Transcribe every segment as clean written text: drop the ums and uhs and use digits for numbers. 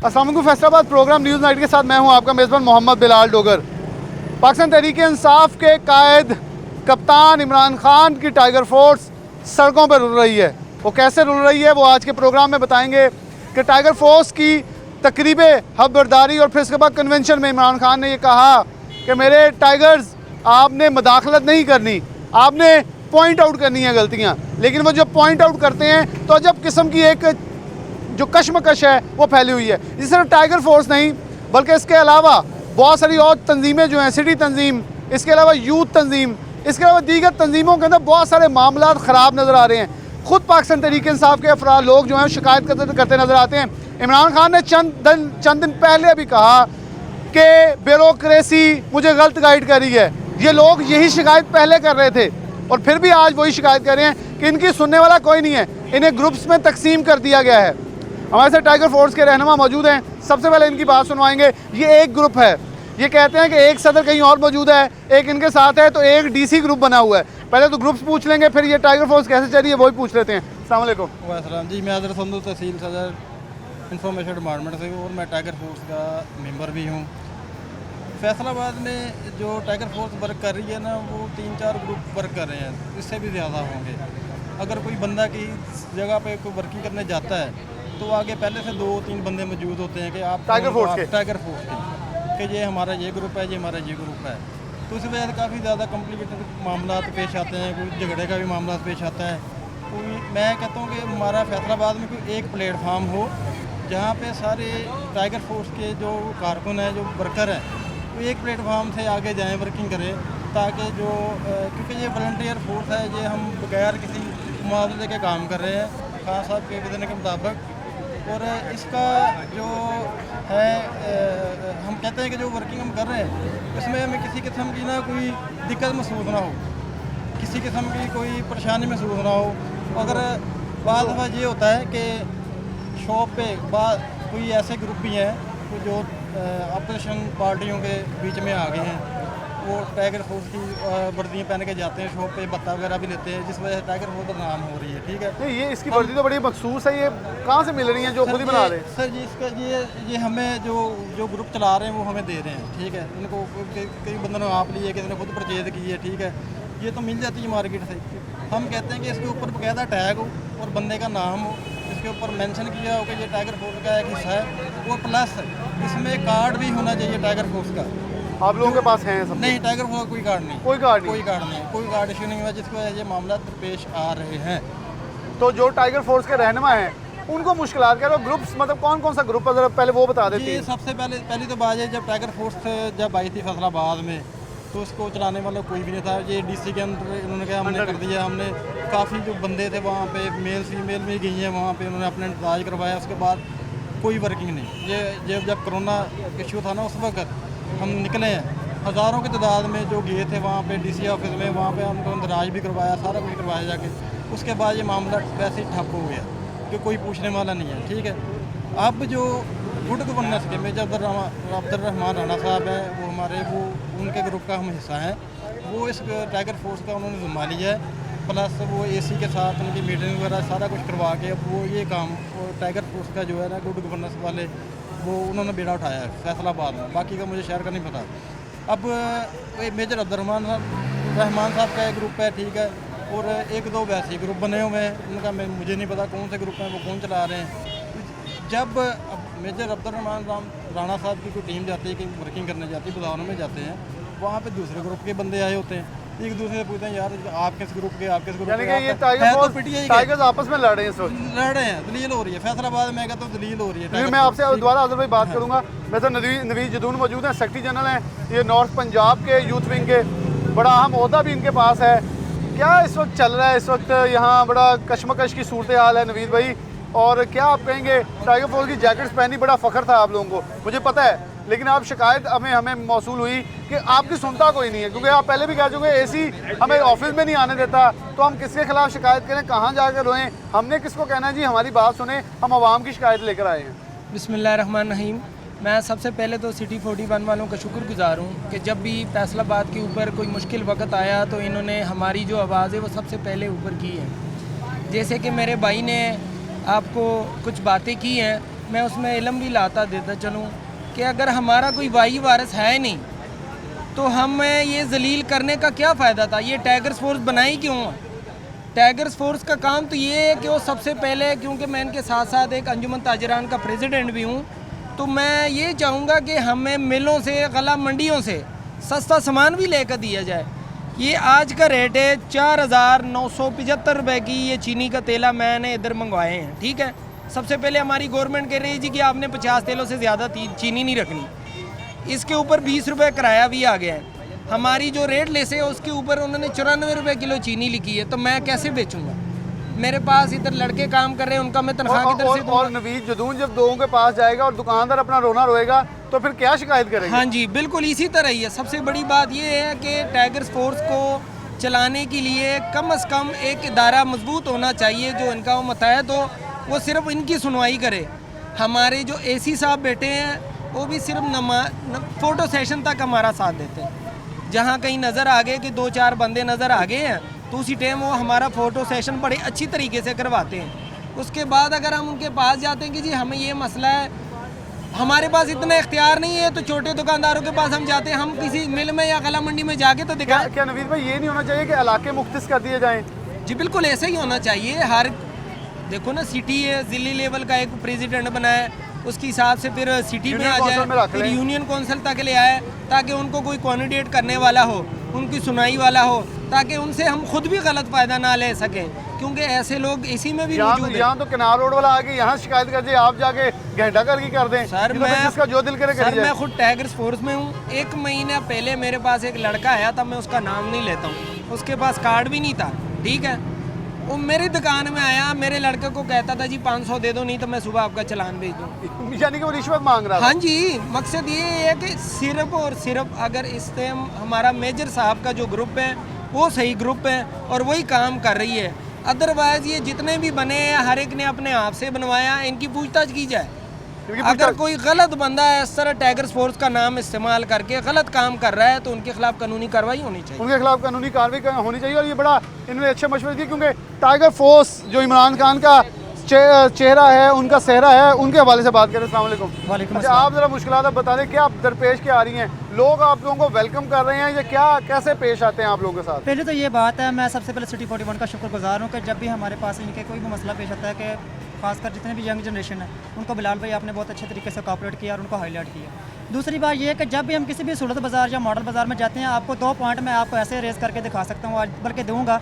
अस्सलाम वालेकुम। Faisalabad programme news night के साथ मैं हूं आपका मेज़बान मोहम्मद बिलाल डोगर। पाकिस्तान तहरीक इंसाफ के कायद कप्तान इमरान खान की टाइगर फोर्स सड़कों पर रुल रही है। वो कैसे रुल रही है वो आज के प्रोग्राम में बताएंगे कि टाइगर फोर्स की तकरीब हबरदारी और फिर उसके बाद कन्वेंशन में इमरान खान ने ये कहा कि मेरे टाइगर्स आपने मदाखलत नहीं करनी, आपने पॉइंट आउट करनी है गलतियाँ। लेकिन वो जब पॉइंट आउट करते हैं तो अजब किस्म की एक जो कशमकश है वो फैली हुई है। इस सिर्फ टाइगर फोर्स नहीं बल्कि इसके अलावा बहुत सारी और तंजीमें जो हैं, सिटी तंजीम, इसके अलावा यूथ तंजीम, इसके अलावा दीगर तंजीमों के अंदर बहुत सारे मामला ख़राब नज़र आ रहे हैं। ख़ुद पाकिस्तान तहरीक इंसाफ के अफराद लोग जो हैं शिकायत करते नज़र आते हैं। इमरान खान ने चंद दिन पहले भी कहा कि ब्यूरोक्रेसी मुझे गलत गाइड कर रही है। ये लोग यही शिकायत पहले कर रहे थे और फिर भी आज वही शिकायत कर रहे हैं कि इनकी सुनने वाला कोई नहीं है, इन्हें ग्रुप्स में तकसीम कर दिया गया है। हमारे साथ टाइगर फोर्स के रहनुमा मौजूद हैं। सबसे पहले इनकी बात सुनवाएंगे। ये एक ग्रुप है, ये कहते हैं कि एक सदर कहीं और मौजूद है, एक इनके साथ है, तो एक डीसी ग्रुप बना हुआ है। पहले तो ग्रुप्स पूछ लेंगे, फिर ये टाइगर फोर्स कैसे चल रही है वही पूछ लेते हैं। अस्सलाम वालेकुम। वालेकुम जी, मैं अदर संधू तहसील सदर इंफॉर्मेशन डिपार्टमेंट से हूँ और मैं टाइगर फोर्स का मेंबर भी हूँ। फैसलाबाद में जो टाइगर फोर्स वर्क कर रही है ना, वो 3-4 ग्रुप वर्क कर रहे हैं, इससे भी ज़्यादा होंगे। अगर कोई बंदा की जगह पे कोई वर्किंग करने जाता है तो आगे पहले से 2-3 बंदे मौजूद होते हैं कि आप टाइगर फोर्स के कि ये हमारा ये ग्रुप है, ये हमारा ये ग्रुप है। तो उस वजह से काफ़ी ज़्यादा कॉम्प्लिकेटेड मामला पेश आते हैं, कोई झगड़े का भी मामला पेश आता है। कोई मैं कहता हूँ कि हमारा फैसलाबाद में कोई एक प्लेटफार्म हो जहाँ पे सारे टाइगर फोर्स के जो कारकुन हैं, जो वर्कर हैं, वो एक प्लेटफार्म से आगे जाएँ, वर्किंग करें, ताकि जो क्योंकि ये वॉलंटियर फोर्स है, ये हम बगैर किसी मुआवजे के काम कर रहे हैं खान साहब के विजन के मुताबिक। और इसका जो है हम कहते हैं कि जो वर्किंग हम कर रहे हैं उसमें हमें किसी किस्म की ना कोई दिक्कत महसूस ना हो, किसी किस्म की कोई परेशानी महसूस ना हो। अगर बाद दफ़ा ये होता है कि शॉप पे कोई ऐसे ग्रुप भी हैं जो अपोजिशन पार्टियों के बीच में आ गए हैं, वो टाइगर फोर्स की वर्दियाँ पहन के जाते हैं शॉप पे, बत्ता वगैरह भी लेते हैं, जिस वजह से टाइगर फोर्स बदनाम हो रही है। ठीक है, नहीं ये इसकी वर्दी तो बड़ी मखसूस है, ये कहाँ से मिल रही है जो खुद ही बना रहे हैं? सर जी, इसका ये हमें जो ग्रुप चला रहे हैं वो हमें दे रहे हैं। ठीक है, इनको कई बंदों ने आप लिए, किसी ने खुद परचेज की है। ठीक है, ये तो मिल जाती है मार्केट से। हम कहते हैं कि इसके ऊपर बाकायदा टैग हो और बंदे का नाम हो, इसके ऊपर मेंशन किया हो कि ये टाइगर फोर्स का एक हिस्सा है, और प्लस इसमें कार्ड भी होना चाहिए टाइगर फोर्स का। आप लोगों के पास हैं सब? नहीं, टाइगर फोर्स कोई कार्ड नहीं, कोई कार्ड नहीं, कोई कार्ड इशू नहीं हुआ, जिसकी वजह से ये मामला पेश आ रहे हैं। तो जो टाइगर फोर्स के रहनुमा हैं उनको मुश्किलात क्या है? ग्रुप्स मतलब कौन कौन सा ग्रुप है, जरा पहले वो बता देती जी। है। सबसे पहली तो बात है, जब टाइगर फोर्स जब आई थी फैसलाबाद में तो उसको चलाने वाला कोई भी नहीं था। ये डीसी के अंदर इन्होंने क्या हमने कर दिया, हमने काफ़ी जो बंदे थे वहाँ पे मेल फीमेल में गई हैं, वहाँ पे उन्होंने अपने इंतजाज करवाया। उसके बाद कोई वर्किंग नहीं। ये जब कोरोना इशू था ना, उस वक्त हम निकले हैं हज़ारों की तादाद में जो गए थे वहाँ पे डीसी ऑफिस में, वहाँ पे हमको इंतराज भी करवाया, सारा कुछ करवाया जाके। उसके बाद ये मामला वैसे ही ठप हो गया कि कोई पूछने वाला नहीं है। ठीक है, अब जो गुड गवर्नेंस के मेजर अब्दुर्रहमान राणा साहब हैं, वो उनके ग्रुप का हम हिस्सा हैं। वो इस टाइगर फोर्स का उन्होंने ज़िम्मा लिया है, प्लस वो एसी के साथ उनकी मीटिंग वगैरह सारा कुछ करवा के अब वो ये काम टाइगर फोर्स का जो है ना गुड गवर्नेंस वाले वो उन्होंने बेड़ा उठाया है फैसलाबाद में। बाकी का मुझे शहर का नहीं पता। अब मेजर अब्दुर्रहमान साहब का एक ग्रुप है। ठीक है, और 1-2 वैसे ग्रुप बने हुए हैं, उनका मुझे नहीं पता कौन से ग्रुप हैं, वो कौन चला रहे हैं। जब मेजर अब्दुर्रहमान राणा साहब की कोई टीम जाती है कि वर्किंग करने जाती है, बुधानों में जाते हैं, वहाँ पे दूसरे ग्रुप के बंदे आए होते हैं, एक दूसरे से पूछते हैं यार आप किस ग्रुप के, आप किस ग्रुप के। ये टाइगर्स आपस में लड़ रहे हैं, लड़ रहे हैं, दलील हो रही है फैसलाबाद में। मैं कहता हूँ दलील हो रही है। मैं आपसे दोबारा अजहर भाई बात करूँगा। मैं तो नवीद जदून मौजूद हैं, सेक्रेटरी जनरल हैं ये नॉर्थ पंजाब के यूथ विंग के, बड़ा अहम ओहदा भी इनके पास है। क्या इस वक्त चल रहा है? इस वक्त यहाँ बड़ा कशमकश की सूरत हाल है नवीद भाई, और क्या आप कहेंगे? टाइगर फोर्स की जैकेट्स पहनी बड़ा फ़ख्र था आप लोगों को, मुझे पता है, लेकिन आप शिकायत हमें मौसूल हुई कि आपकी सुनता कोई नहीं है, क्योंकि आप पहले भी कह चुके एसी हमें ऑफिस में नहीं आने देता, तो हम किसके खिलाफ शिकायत करें, कहाँ जाकर रोएं? हमने किसको कहना है जी हमारी बात सुने, हम आवाम की शिकायत लेकर आए हैं। बिस्मिल्लाहिर्रहमानिर्रहीम। मैं सबसे पहले तो सिटी 41 वालों का शुक्रगुजार हूँ कि जब भी फैसलाबाद के ऊपर कोई मुश्किल वक्त आया तो इन्होंने हमारी जो आवाज़ है वो सबसे पहले ऊपर की है। जैसे कि मेरे भाई ने आपको कुछ बातें की हैं, मैं उसमें इल्म भी लाता देता चलूँ कि अगर हमारा कोई वाई वारिस है नहीं तो हमें ये जलील करने का क्या फ़ायदा था। ये टाइगर्स फोर्स बनाई क्यों है? टाइगर्स फोर्स का काम तो ये है कि वो सबसे पहले, क्योंकि मैं इनके साथ साथ एक अंजुमन ताजरान का प्रेसिडेंट भी हूँ, तो मैं ये चाहूँगा कि हमें मिलों से, गला मंडियों से सस्ता सामान भी लेकर दिया जाए। ये आज का रेट है 4,975 रुपये की ये चीनी का तेला मैंने इधर मंगवाए हैं, ठीक है। सबसे पहले हमारी गवर्नमेंट कह रही है जी कि आपने 50 तेलों से ज़्यादा चीनी नहीं रखनी, इसके ऊपर 20 रुपये किराया भी आ गया है। हमारी जो रेट लेसे है उसके ऊपर उन्होंने 94 रुपये किलो चीनी लिखी है, तो मैं कैसे बेचूंगा? मेरे पास इधर लड़के काम कर रहे हैं, उनका मैं तनख्वाह की तरफ से और नवीद जदून जब लोगों के पास जाएगा और दुकानदार अपना रोना रोएगा तो फिर क्या शिकायत करेंगे? हाँ जी, बिल्कुल इसी तरह ही है। सबसे बड़ी बात ये है कि टाइगर्स फोर्स को चलाने के लिए कम से कम एक इदारा मजबूत होना चाहिए जो इनका वो मतहत हो, वो सिर्फ इनकी सुनवाई करे। हमारे जो एसी साहब बैठे हैं वो भी सिर्फ फ़ोटो सेशन तक हमारा साथ देते हैं। जहाँ कहीं नज़र आ गए कि 2-4 बंदे नज़र आ गए हैं तो उसी टाइम वो हमारा फ़ोटो सेशन बड़े अच्छी तरीके से करवाते हैं। उसके बाद अगर हम उनके पास जाते हैं कि जी हमें ये मसला है, हमारे पास इतना इख्तियार नहीं है, तो छोटे दुकानदारों के पास हम जाते हैं, हम किसी मिल में या गला मंडी में जाके तो दिखाएं। क्या नवीद भाई ये नहीं होना चाहिए कि इलाके मुख्तस कर दिए जाएँ? जी बिल्कुल ऐसा ही होना चाहिए। हर देखो ना, सिटी है, ज़िले लेवल का एक प्रेसिडेंट बनाए, उसके हिसाब से फिर सिटी में आ जाए, फिर यूनियन कौंसिल तक ले आए, ताकि उनको कोई कोऑर्डिनेट करने वाला हो, उनकी सुनाई वाला हो, ताकि उनसे हम खुद भी गलत फ़ायदा ना ले सकें, क्योंकि ऐसे लोग इसी में भी मौजूद हैं। यहाँ तो किनार रोड वाला आके यहाँ शिकायत कर दे, आप जाके घंटा कर की कर दें। सर जिसका जो दिल करे सर मैं खुद टाइगर्स फोर्स में हूँ। 1 महीना पहले मेरे पास एक लड़का आया था, मैं उसका नाम नहीं लेता हूँ, उसके पास कार्ड भी नहीं था, ठीक है। वो मेरी दुकान में आया, मेरे लड़के को कहता था जी 500 दे दो, नहीं तो मैं सुबह आपका चालान भेज दूँ। यानी कि वो रिश्वत मांग रहा था। हाँ जी, मकसद ये है कि सिर्फ और सिर्फ अगर इस टाइम हमारा मेजर साहब का जो ग्रुप है वो सही ग्रुप है और वही काम कर रही है, अदरवाइज़ ये जितने भी बने हैं हर एक ने अपने आप से बनवाया, इनकी पूछताछ की जाए। अगर कोई गलत बंदा है इस तरह टाइगर्स फोर्स का नाम इस्तेमाल करके गलत काम कर रहा है तो उनके खिलाफ कानूनी कार्रवाई होनी चाहिए। उनके खिलाफ कानूनी कार्रवाई होनी चाहिए। और ये बड़ा इन्होंने अच्छे मशवरे दिए, क्योंकि टाइगर फोर्स जो इमरान खान का चेहरा है, उनका सेहरा है, उनके हवाले से बात करें। अस्सलाम वालेकुम। वालेकुम अच्छा, आप ज़रा मुश्किलात आप बता दें, क्या आप दरपेश क्या आ रही हैं? लोग आप लोगों को वेलकम कर रहे हैं या क्या, कैसे पेश आते हैं आप लोगों के साथ? पहले तो ये बात है, मैं सबसे पहले सिटी 41 का शुक्रगुजार हूँ कि जब भी हमारे पास इनके कोई भी मसला पेश आता है, कि खासकर जितने भी यंग जनरेशन है उनको बिलाल भाई आपने बहुत अच्छे तरीके से कॉपरेट किया और उनको हाईलाइट किया। दूसरी बात ये है कि जब भी हम किसी भी सूरत बाज़ार या मॉडल बाज़ार में जाते हैं, आपको 2 पॉइंट मैं आपको ऐसे रेस करके दिखा सकता हूँ आज, बल्कि दूंगा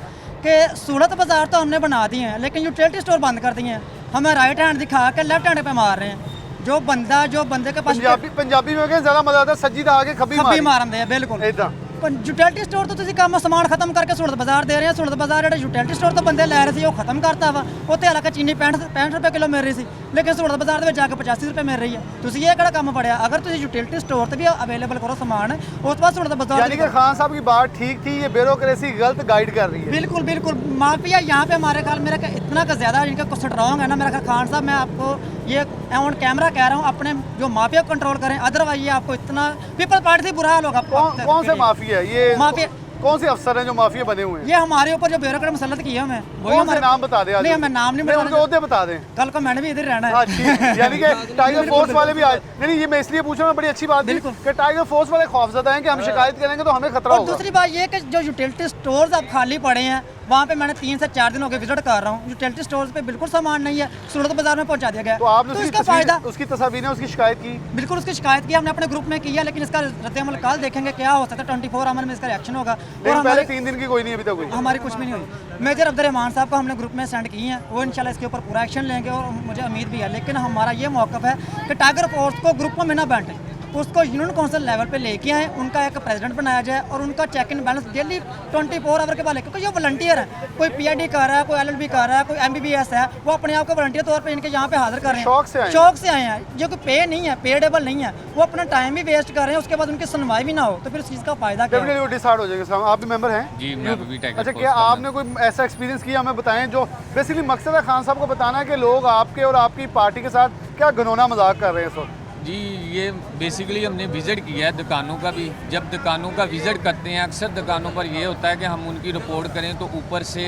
कि सूरत बाज़ार तो हमने बना दिए हैं, लेकिन यूटिलिटी स्टोर बंद कर दिए हैं। हमें राइट हैंड दिखा के लेफ्ट हैंड पे मार रहे हैं। जो बंदे के पास पंजाबी में ज़्यादा मजा आता है, सज्जी दा आगे खब्बी मारन दे, बिल्कुल इदा। यूटिलिटी स्टोर तो तुसी काम समान खत्म करके सूरत बाजार दे रहे हैं। सूरत बाजार जो यूटिलिटी स्टोर तो बंदे लै रहे थे वो खत्म करता वा, उत्ते हालांकि चीनी 65 रुपये किलो मिल रही थी, लेकिन सूरत बाजार में जाके 85 रुपये मिल रही है। तुसी ये केड़ा काम पड़िया? अगर तुसी यूटिलिटी स्टोर तो भी अवेलेबल करो सामान, उस बाद सूरत बाजार। यानी कि खान साहब की बात ठीक थी, ये ब्यूरोक्रेसी गलत गाइड कर रही है। बिल्कुल बिल्कुल माफिया यहाँ पे हमारे ख्याल मेरा इतना का ज़्यादा इनका कुछ स्ट्रॉन्ग है ना। मेरा ख्याल खान साहब, मैं आपको ये ऑन कैमरा कह रहा हूँ, अपने जो माफिया कंट्रोल करें, अदरवाइज ये आपको इतना पीपल्स पार्टी से बुरा हाल होगा। कौन से माफिया है ये? माफिया कौन से अफसर हैं जो माफिया बने हुए हैं? ये हमारे ऊपर जो ब्यूरोक्रेट मुसल्लत किया हमें, वही हमारे नाम बता दें। नहीं, हमें नाम नहीं उनके ओहदे बता दें। कल को मैंने भी इधर रहना है। यानी कि टाइगर फोर्स वाले भी आज नहीं, ये मैं इसलिए पूछ रहा हूँ, बड़ी अच्छी बात है कि टाइगर फोर्स वाले खौफजदा हैं कि हम शिकायत करेंगे तो हमें खतरा और होगा। दूसरी बात ये कि जो यूटिलिटी स्टोर्स अब खाली पड़े हैं, वहाँ पे मैंने 3 से 4 दिन हो गए विजिट कर रहा हूँ, यूटिलिटी स्टोर्स पे बिल्कुल सामान नहीं है, सूरत बाजार में पहुँचा दिया गया। तो आपने इसका फायदा, उसकी तस्वीरें, उसकी शिकायत की? बिल्कुल उसकी शिकायत की हमने अपने ग्रुप में किया, लेकिन इसका रद्द-ए-अमल कल देखेंगे क्या हो सकता है। 24 आवर में इसका रिएक्शन होगा। और पहले 3 दिन की कोई नहीं, अभी तक कोई हमारी कुछ भी नहीं हुई। मेजर अब्दुर्रहमान साहब को हमने ग्रुप में सेंड किए हैं, वो इंशाल्लाह इसके ऊपर पूरा एक्शन लेंगे और मुझे उम्मीद भी है। लेकिन हमारा ये मौक़िफ़ है कि टाइगर फोर्स को ग्रुपों में ना बांटें, उसको यूनियन काउंसिल लेवल पे लेके आए, उनका एक प्रेसिडेंट बनाया जाए और उनका check in balance daily 24 hour के बाद, क्योंकि ये वॉलंटियर है, कोई पीआईडी कर रहा है, कोई एलएलबी कर रहा है, कोई एमबीबीएस है, वो अपने आप को वॉलंटियर तौर पे इनके यहाँ पे हाजिर कर रहे हैं, शौक से आए हैं, जो कि पे नहीं है, पेडेबल नहीं है, वो अपना टाइम भी वेस्ट कर रहे हैं, उसके बाद उनकी सुनवाई भी ना हो, तो फिर उस चीज़ का फायदा क्या है? डिसाइड हो जाएगा। आप भी मेंबर हैं? जी, मैं भी टाइगर। अच्छा, क्या आपने कोई ऐसा एक्सपीरियंस किया, हमें बताएं, जो बेसिकली मकसद है खान साहब को बताना है कि लोग आपके और आपकी पार्टी के साथ क्या घिनौना मजाक कर रहे हैं इस वक्त? जी ये बेसिकली हमने विज़िट किया है दुकानों का भी। जब दुकानों का विज़िट करते हैं अक्सर दुकानों पर ये होता है कि हम उनकी रिपोर्ट करें तो ऊपर से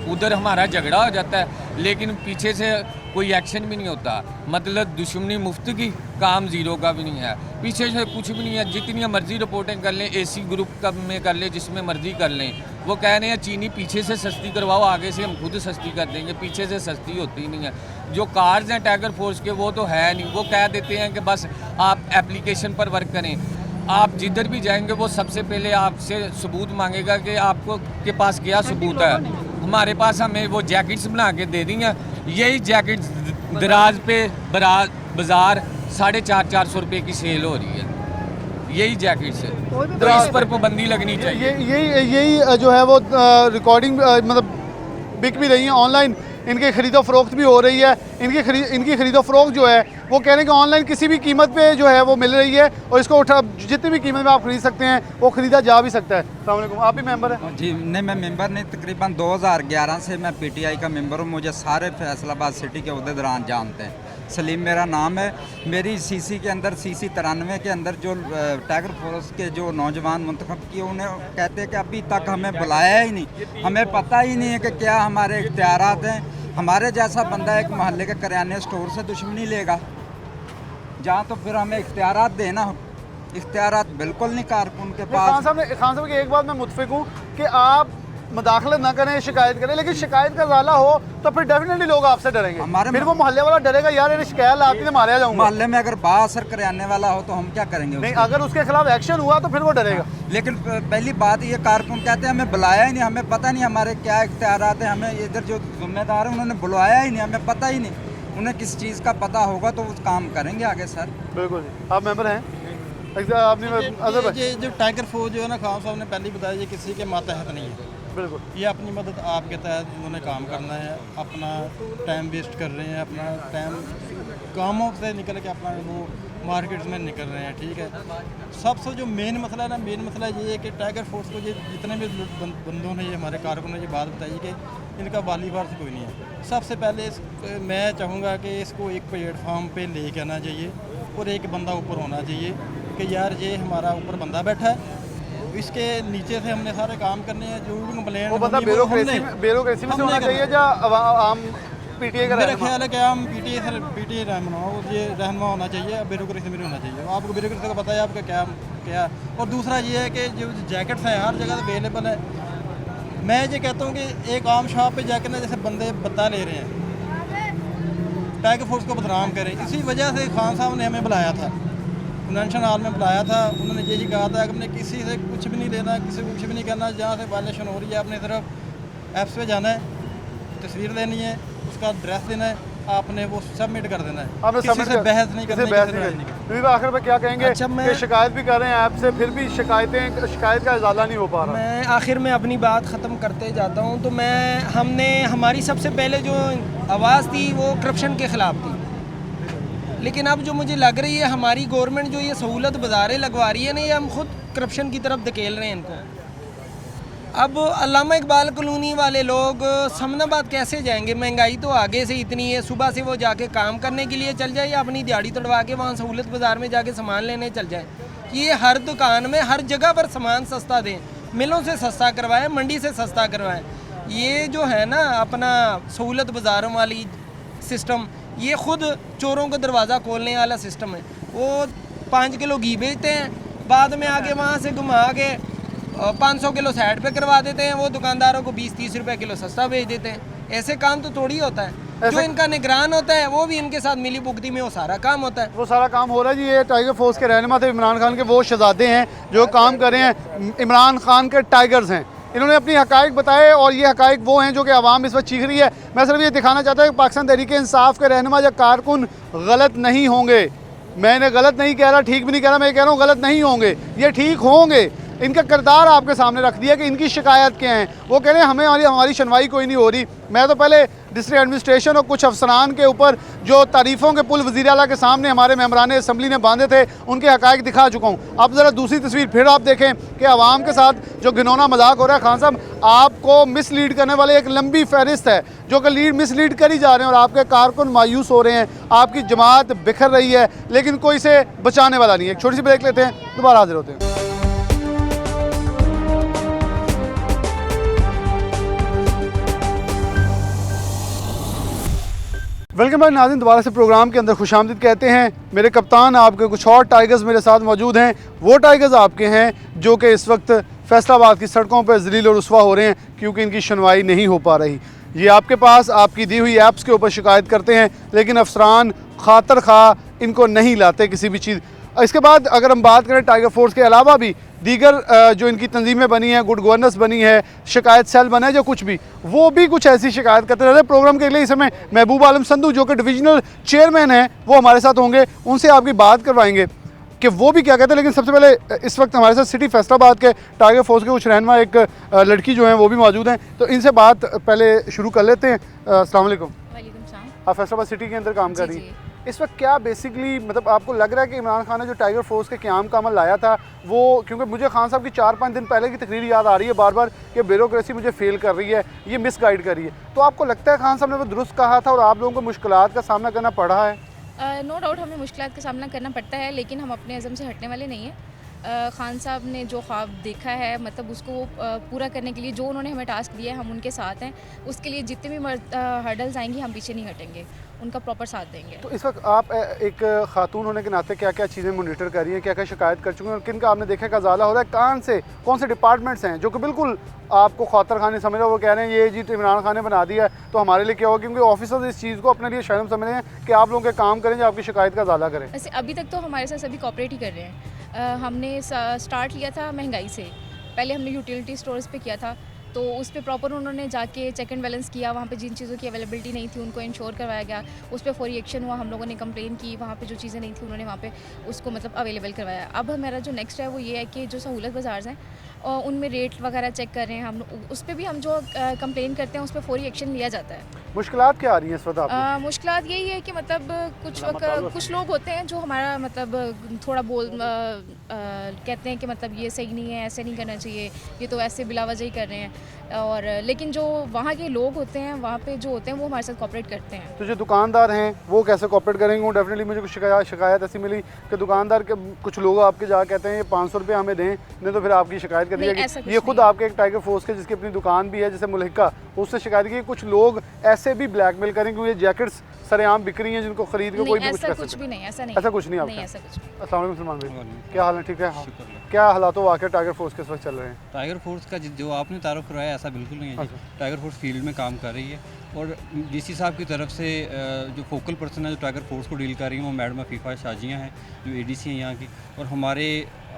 उधर हमारा झगड़ा हो जाता है, लेकिन पीछे से कोई एक्शन भी नहीं होता। मतलब दुश्मनी मुफ्त की, काम ज़ीरो का भी नहीं है, पीछे से कुछ भी नहीं है। जितनी मर्ज़ी रिपोर्टें कर लें, एसी ग्रुप का में कर लें, जिसमें मर्ज़ी कर लें, वो कह रहे हैं चीनी पीछे से सस्ती करवाओ, आगे से हम खुद सस्ती कर देंगे। पीछे से सस्ती होती नहीं है। जो कार्स हैं टाइगर फोर्स के वो तो है नहीं, वो कह देते हैं कि बस आप एप्लीकेशन पर वर्क करें। आप जिधर भी जाएंगे वो सबसे पहले आपसे सबूत मांगेगा कि आपको के पास क्या सबूत है। हमारे पास हमें वो जैकेट्स बना के दे दी हैं, यही जैकेट्स दराज पे बाज़ार 450 रुपये की सेल हो रही है, यही जैकेट्स है। तो इस पर पाबंदी लगनी चाहिए। यही जो है वो रिकॉर्डिंग मतलब बिक भी रही है ऑनलाइन, इनकी खरीदो फरोख्त भी हो रही है। इनकी खरीदो फरोख्त जो है वो कह रहे हैं कि ऑनलाइन किसी भी कीमत पे जो है वो मिल रही है और इसको उठा जितनी भी कीमत में आप खरीद सकते हैं वो ख़रीदा जा भी सकता है। अस्सलाम वालेकुम, आप भी मेंबर हैं? जी नहीं, मैं मेंबर नहीं, तकरीबन 2011 से मैं पीटीआई का मेंबर हूँ। मुझे सारे फैसलाबाद सिटी के उहदेदारान जानते हैं। सलीम मेरा नाम है। मेरी सीसी के अंदर सीसी 93 के अंदर जो टाइगर फोर्स के जो नौजवान मुंतखब किए उन्हें कहते हैं कि अभी तक हमें बुलाया ही नहीं, हमें पता ही नहीं है कि क्या हमारे इख्तियारात हैं। हमारे जैसा बंदा एक मोहल्ले के करियाने स्टोर से दुश्मनी लेगा जहाँ, तो फिर हमें इख्तियारात देना। इख्तियारात बिल्कुल नहीं कारकुन के पास। खान साहब की एक बात मैं मुतफिक हूँ कि आप मुदाखलत ना करें, शिकायत करें, लेकिन शिकायत का ज़ाला हो तो फिर डेफिनेटली लोग आपसे डरेंगे। फिर वो मोहल्ले वाला डरेगा, यार इन्हें शिकायत लाती है मारा जाऊंगा। मोहल्ले में अगर बासर करियाने वाला हो तो हम क्या करेंगे? नहीं, अगर उसके खिलाफ एक्शन हुआ तो फिर वो डरेगा। लेकिन पहली बात ये, कारकुन कहते हैं हमें बुलाया ही नहीं, हमें पता नहीं हमारे क्या इख्तियारात हैं। हमें इधर जो जिम्मेदार है उन्होंने बुलाया ही नहीं, हमें पता ही नहीं। उन्हें किस चीज़ का पता होगा तो उस काम करेंगे आगे। सर बिल्कुल, आप मेंबर हैं? ये जो टाइगर फोर्स जो है ना, खान साहब ने पहले ही बताया, ये किसी के मातहत नहीं है। बिल्कुल, ये अपनी मदद आपके तहत उन्होंने काम करना है। अपना टाइम वेस्ट कर रहे हैं, अपना टाइम कामों से निकल के अपना वो मार्केट्स में निकल रहे हैं। ठीक है, सबसे जो मेन मसला है ना, मेन मसला ये है कि टाइगर फोर्स को ये जितने भी बंदों ने, ये हमारे कारकुन ने ये बात बताई कि इनका वाली वारस कोई नहीं है। सबसे पहले मैं चाहूँगा कि इसको एक प्लेटफार्म पे लेके आना चाहिए और एक बंदा ऊपर होना चाहिए कि यार ये हमारा ऊपर बंदा बैठा है, इसके नीचे से हमने सारे काम करने हैं। जो भी कंप्लेंट वो बंदा ब्यूरोक्रेसी में से होना चाहिए या आम पीटीए का? मेरा ख्याल है कि आम पीटीए रहनमा हो, ये रहनमा होना चाहिए, ब्यूरोक्रेसी में नहीं होना चाहिए। आपको ब्यूरोक्रेसी का पता है आपका क्या क्या। और दूसरा ये है कि जो जैकेट्स हैं हर जगह अवेलेबल है। मैं ये कहता हूँ कि एक आम शॉप पे जाकर ना, जैसे बंदे बता ले रहे हैं, टाइगर फोर्स को बदनाम करें। इसी वजह से खान साहब ने हमें बुलाया था, कन्वेंशन हॉल में बुलाया था। उन्होंने यही कहा था कि हमने किसी से कुछ भी नहीं लेना, किसी को कुछ भी नहीं करना। जहाँ से वायलेशन हो रही है अपने तरफ ऐप्स पे जाना है, तस्वीर लेनी है, उसका एड्रेस देना है, आपने वो सबमिट कर देना है। किसी से बहस नहीं करनी। आखिर में क्या कहेंगे? अच्छा, मैं शिकायत भी कर रहे हैं ऐप से, फिर भी शिकायत का इजाला नहीं हो पा रहा। मैं आखिर में अपनी बात ख़त्म करते जाता हूँ। तो हमारी सबसे पहले जो आवाज़ थी वो करप्शन के ख़िलाफ़ थी, लेकिन अब जो मुझे लग रही है हमारी गवर्नमेंट जो ये सहूलत बाज़ारें लगवा रही है ना, ये हम खुद करप्शन की तरफ धकेल रहे हैं इनको। अब अल्लामा इकबाल कॉलोनी वाले लोग समनाबाद कैसे जाएंगे? महंगाई तो आगे से इतनी है, सुबह से वो जाके काम करने के लिए चल जाए या अपनी दिहाड़ी तोड़वा के वहाँ सहूलत बाज़ार में जाके सामान लेने चल जाए। ये हर दुकान में हर जगह पर सामान सस्ता दें, मिलों से सस्ता करवाएं, मंडी से सस्ता करवाएं। ये जो है ना अपना सहूलत बाज़ारों वाली सिस्टम, ये खुद चोरों को दरवाज़ा खोलने वाला सिस्टम है। वो 5 किलो घी बेचते हैं, बाद में आके वहाँ से घुमा के 500 किलो साइड पे करवा देते हैं। वो दुकानदारों को 20-30 रुपए किलो सस्ता बेच देते हैं। ऐसे काम तो थोड़ी होता है। जो इनका निगरान होता है वो भी इनके साथ मिली भुगती में वो सारा काम होता है। वो सारा काम हो रहा है जी। ये टाइगर फोर्स के रहनुमा थे इमरान खान के, वो शहजादे हैं जो काम कर रहे हैं। इमरान खान के टाइगर्स हैं। इन्होंने अपनी हकायक बताए और ये हकायक वो हैं जो कि आवाम इस वक्त चीख रही है। मैं सिर्फ ये दिखाना चाहता हूँ कि पाकिस्तान तहरीक इंसाफ के रहनुमा या कारकुन गलत नहीं होंगे। मैंने गलत नहीं कह रहा, ठीक भी नहीं कह रहा, मैं कह रहा हूँ गलत नहीं होंगे, ये ठीक होंगे। इनका किरदार आपके सामने रख दिया कि इनकी शिकायत क्या है। वो कह रहे हैं हमें हमारी सुनवाई कोई नहीं हो रही। मैं तो पहले डिस्ट्रिक्ट एडमिनिस्ट्रेशन और कुछ अफसरान के ऊपर जो तारीफ़ों के पुल वज़ीर आला के सामने हमारे मेम्बरान असम्बली ने बांधे थे उनके हक़ाइक़ दिखा चुका हूँ। अब ज़रा दूसरी तस्वीर फिर आप देखें कि आवाम के साथ जो घिनौना मजाक हो रहा है। खान साहब, आपको मिसलीड करने वाले एक लंबी फहरिस्त है जो कि मिसलीड करी जा रहे हैं और आपके कारकुन मायूस हो रहे हैं, आपकी जमात बिखर रही है, लेकिन कोई इसे बचाने वाला नहीं है। एक छोटी सी ब्रेक लेते हैं, दोबारा हाजिर होते हैं। वेलकम बैक नाज़रीन, दोबारा से प्रोग्राम के अंदर खुशामदीद कहते हैं। मेरे कप्तान आपके कुछ और टाइगर्स मेरे साथ मौजूद हैं। वो टाइगर्स आपके हैं जो कि इस वक्त फैसलाबाद की सड़कों पर ज़लील और रुस्वा हो रहे हैं क्योंकि इनकी सुनवाई नहीं हो पा रही। ये आपके पास आपकी दी हुई ऐप्स के ऊपर शिकायत करते हैं, लेकिन अफसरान खातर खा इनको नहीं लाते किसी भी चीज़। इसके बाद अगर हम बात करें टाइगर फोर्स के अलावा भी दीगर जो इनकी तंजीमें बनी हैं, गुड गवर्नेंस बनी है, शिकायत सेल बना है, जो कुछ भी वो भी कुछ ऐसी शिकायत करते रहते हैं। प्रोग्राम के लिए इस समय महबूब आलम संधू जो कि डिविजनल चेयरमैन हैं वो हमारे साथ होंगे, उनसे आपकी बात करवाएंगे कि वो भी क्या कहते हैं। लेकिन सबसे पहले इस वक्त हमारे साथ सिटी फैसलाबाद के टाइगर फोर्स के कुछ रहनुमा एक लड़की जो हैं वो भी मौजूद हैं, तो इनसे बात पहले शुरू कर लेते हैं। अस्सलाम वालेकुम। वालेकुम सलाम। आप फैसलाबाद सिटी के अंदर काम कर रही हैं। इस वक्त क्या बेसिकली मतलब आपको लग रहा है कि इमरान खान ने जो टाइगर फोर्स के क़याम का अमल लाया था वो, क्योंकि मुझे खान साहब की 4-5 दिन पहले की तकरीर याद आ रही है बार बार कि ब्यूरोक्रेसी मुझे फेल कर रही है, ये मिसगाइड कर रही है, तो आपको लगता है खान साहब ने वो दुरुस्त कहा था और आप लोगों को मुश्किलात का सामना करना पड़ रहा है? नो डाउट हमें मुश्किलात का सामना करना पड़ता है, लेकिन हम अपने अज़म से हटने वाले नहीं हैं। खान साहब ने जो ख्वाब देखा है मतलब उसको पूरा करने के लिए जो उन्होंने हमें टास्क दिया है हम उनके साथ हैं। उसके लिए जितने भी हर्डल्स आएंगी हम पीछे नहीं हटेंगे, उनका प्रॉपर साथ देंगे। तो इस वक्त आप एक खातून होने के नाते क्या क्या चीज़ें मोनिटर कर रही हैं, क्या क्या शिकायत कर चुकी हैं और किन का आपने देखा का ज़्यादा हो रहा है? कौन से डिपार्टमेंट्स हैं जो कि बिल्कुल आपको खातर खाने समझ रहे हो, वो कह रहे हैं ये जी इमरान खान ने बना दिया है तो हमारे लिए क्या होगा, क्योंकि ऑफिसर्स इस चीज़ को अपने लिए शर्म समझ रहे हैं कि आप लोगों के काम करें जो आपकी शिकायत का ज़्यादा करें? वैसे अभी तक तो हमारे साथ सभी कॉपरेट ही कर रहे हैं। हमने स्टार्ट किया था महंगाई से, पहले हमने यूटिलिटी स्टोर्स पे किया था, तो उस पर प्रॉपर उन्होंने जाके चेक एंड बैलेंस किया, वहाँ पे जिन चीज़ों की अवेलेबिलिटी नहीं थी उनको इंश्योर करवाया गया, उस पर फौरी एक्शन हुआ, हम लोगों ने कंप्लेन की, वहाँ पे जो चीज़ें नहीं थी उन्होंने वहाँ पे उसको मतलब अवेलेबल करवाया। अब हमारा जो नेक्स्ट है वो ये है कि जो सहूलत बाज़ार हैं और उनमें रेट वगैरह चेक कर रहे हैं हम, उस पर भी हम जो कंप्लेन करते हैं उस पर फौरी एक्शन लिया जाता है। मुश्किलात क्या आ रही हैं इस वक्त आपको? मुश्किलात यही है कि मतलब कुछ लोग होते हैं जो हमारा मतलब थोड़ा कहते हैं कि मतलब ये सही नहीं है, ऐसे नहीं करना चाहिए, ये तो ऐसे बिलावजह ही कर रहे हैं, और लेकिन जो वहाँ के लोग होते हैं वहाँ पे जो होते हैं वो हमारे साथ कॉपरेट करते हैं। तो जो दुकानदार हैं वो कैसे कॉपरेट करेंगे? वो डेफिनेटली मुझे कुछ शिकायत ऐसी मिली कि दुकानदार के कुछ लोग आपके जा कहते हैं ये 500 रुपये हमें दें, नहीं तो फिर आपकी शिकायत कर दी जाएगी। ये खुद आपके एक टाइगर फोर्स के जिसकी अपनी दुकान भी है जैसे मुल्हिका, उससे शिकायत की कुछ लोग ऐसे भी ब्लैकमेल करें क्योंकि ये जैकेट्स सरेआम बिक रही हैं जिनको खरीद के कोई भी कुछ कर सकता है। कुछ भी नहीं, ऐसा नहीं, ऐसा कुछ नहीं आपका? ऐसा कुछ नहीं। अस्सलाम वालेकुम सलमान भाई, क्या हाल है? ठीक है। क्या हालात वाक़या टाइगर फोर्स के इस वक्त चल रहे हैं? टाइगर फोर्स का जो आपने तारुफ कराया ऐसा बिल्कुल नहीं है जी। टाइगर फोर्स फील्ड में काम कर रही है और डीसी साहब की तरफ से जो फोकल पर्सन है जो टाइगर फोर्स को डील कर रही हैं वो मैडम अफीफ़ा शाजियाँ हैं जो एडीसी हैं यहाँ की, और हमारे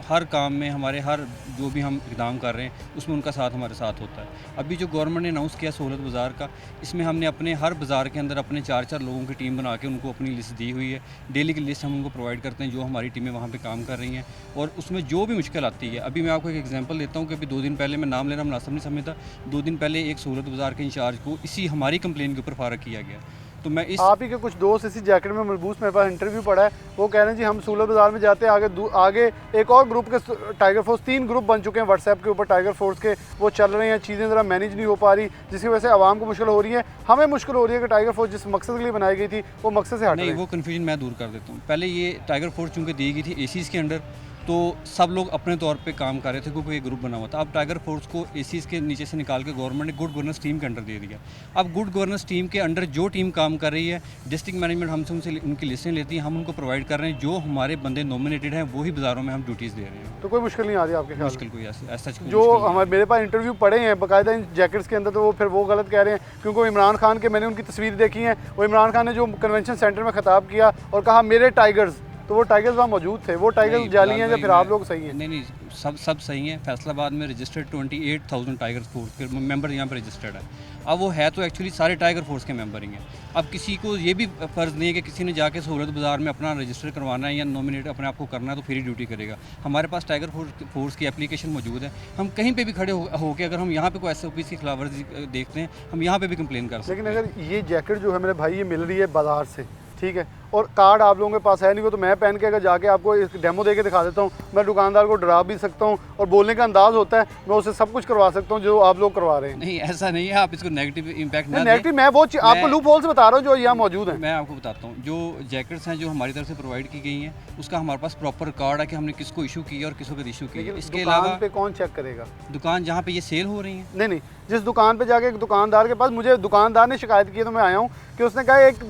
हर काम में हमारे हर जो भी हम इक़दाम कर रहे हैं उसमें उनका साथ हमारे साथ होता है। अभी जो गवर्नमेंट ने अनाउंस किया सहूलत बाज़ार का, इसमें हमने अपने हर बाज़ार के अंदर अपने 4-4 लोगों की टीम बना के उनको अपनी लिस्ट दी हुई है। डेली की लिस्ट हम उनको प्रोवाइड करते हैं जो हमारी टीमें वहाँ पे काम कर रही हैं, और उसमें जो भी मुश्किल आती है, अभी मैं आपको एक एग्जांपल देता हूँ कि अभी 2 दिन पहले, मैं नाम लेना मुनासिब नहीं समझता, 2 दिन पहले एक सहूलत बाज़ार के इंचार्ज को इसी हमारी कंप्लेन के ऊपर फारग किया गया। तो मैं इस आप ही के कुछ दोस्त इसी जैकेट में मलबूस मेरे पास इंटरव्यू पड़ा है, वो कह रहे हैं जी हम सूलत बाज़ार में जाते हैं, आगे एक और ग्रुप के टाइगर फोर्स 3 ग्रुप बन चुके हैं व्हाट्सएप के ऊपर टाइगर फोर्स के, वो चल रहे हैं, चीज़ें ज़रा मैनेज नहीं हो पा रही जिसकी वजह से आवाम को मुश्किल हो रही है, हमें मुश्किल हो रही है कि टाइगर फोर्स जिस मकसद के लिए बनाई गई थी वो मकसद से हट नहीं, वो कन्फ्यूजन मैं दूर कर देता हूँ। पहले ये टाइगर फोर्स चूँकि दी गई थी एसीज़ के अंडर, तो सब लोग अपने तौर पे काम कर रहे थे क्योंकि ये ग्रुप बना हुआ था। अब टाइगर फोर्स को एसीज़ के नीचे से निकाल के गवर्नमेंट ने गुड गवर्नेंस टीम के अंडर दे दिया। अब गुड गवर्नेंस टीम के अंडर जो टीम काम कर रही है, डिस्ट्रिक्ट मैनेजमेंट हमसे उनसे उनकी लिस्टें लेती है, हम उनको प्रोवाइड कर रहे हैं, जो हमारे बंदे नॉमिनेटेड हैं वही बाज़ारों में हम ड्यूटीज़ दे रहे हैं। तो कोई मुश्किल नहीं आ रही आपके ख्याल में? मुश्किल कोई ऐसा जो हमारे मेरे पास इंटरव्यू पड़े हैं बाकायदा इन जैकेट्स के अंदर, तो वो फिर वो गलत कह रहे हैं क्योंकि इमरान खान के मैंने उनकी तस्वीर देखी है, वो इमरान खान ने जो कन्वेंशन सेंटर में खिताब किया और कहा मेरे टाइगर्स, तो वो टाइगर्स वहाँ मौजूद थे, वो टाइगर्स जाली हैं या फिर आप लोग सही हैं? नहीं, सब सही हैं। फैसलाबाद में रजिस्टर्ड 28,000 टाइगर फोर्स के मेंबर यहाँ पर रजिस्टर्ड है। अब वो है तो एक्चुअली सारे टाइगर फोर्स के मेंबर ही हैं। अब किसी को ये भी फ़र्ज़ नहीं है कि किसी ने जाके सहूलत बाज़ार में अपना रजिस्टर करवाना है या नॉमिनेट अपने आप को करना है तो फिर ही ड्यूटी करेगा। हमारे पास टाइगर फोर्स की एप्लीकेशन मौजूद है, हम कहीं पे भी खड़े होकर अगर हम यहाँ पे कोई SOPs की खिलाफवर्जी देखते हैं हम यहाँ पे भी कंप्लेन कर सकते हैं। लेकिन अगर ये जैकेट जो है मेरे भाई ये मिल रही है बाज़ार से, ठीक है, और कार्ड आप लोगों के पास है नहीं, वो तो मैं पहन के अगर जाके आपको एक डेमो दे के दिखा देता हूँ, मैं दुकानदार को डरा भी सकता हूँ और बोलने का अंदाज़ होता है, मैं उससे सब कुछ करवा सकता हूँ जो आप लोग करवा रहे हैं। नहीं ऐसा नहीं है, आप इसको नेगेटिव इम्पैक्ट ना दें। नेगेटिव मैं वो आपको लूप होल्स बता रहा हूँ जो यहाँ मौजूद हैं। मैं आपको बताता हूँ, जो जैकेट्स हैं जो हमारी तरफ से प्रोवाइड की गई हैं उसका हमारे पास प्रॉपर रिकॉर्ड है कि हमने किसको इशू किया और किसको इशू किया। इसके अलावा पे कौन चेक करेगा? दुकान जहाँ पे ये सेल हो रही है। नहीं, जिस दुकान पे जाके एक दुकानदार के पास, मुझे दुकानदार ने शिकायत की तो मैं आया हूँ कि उसने कहा एक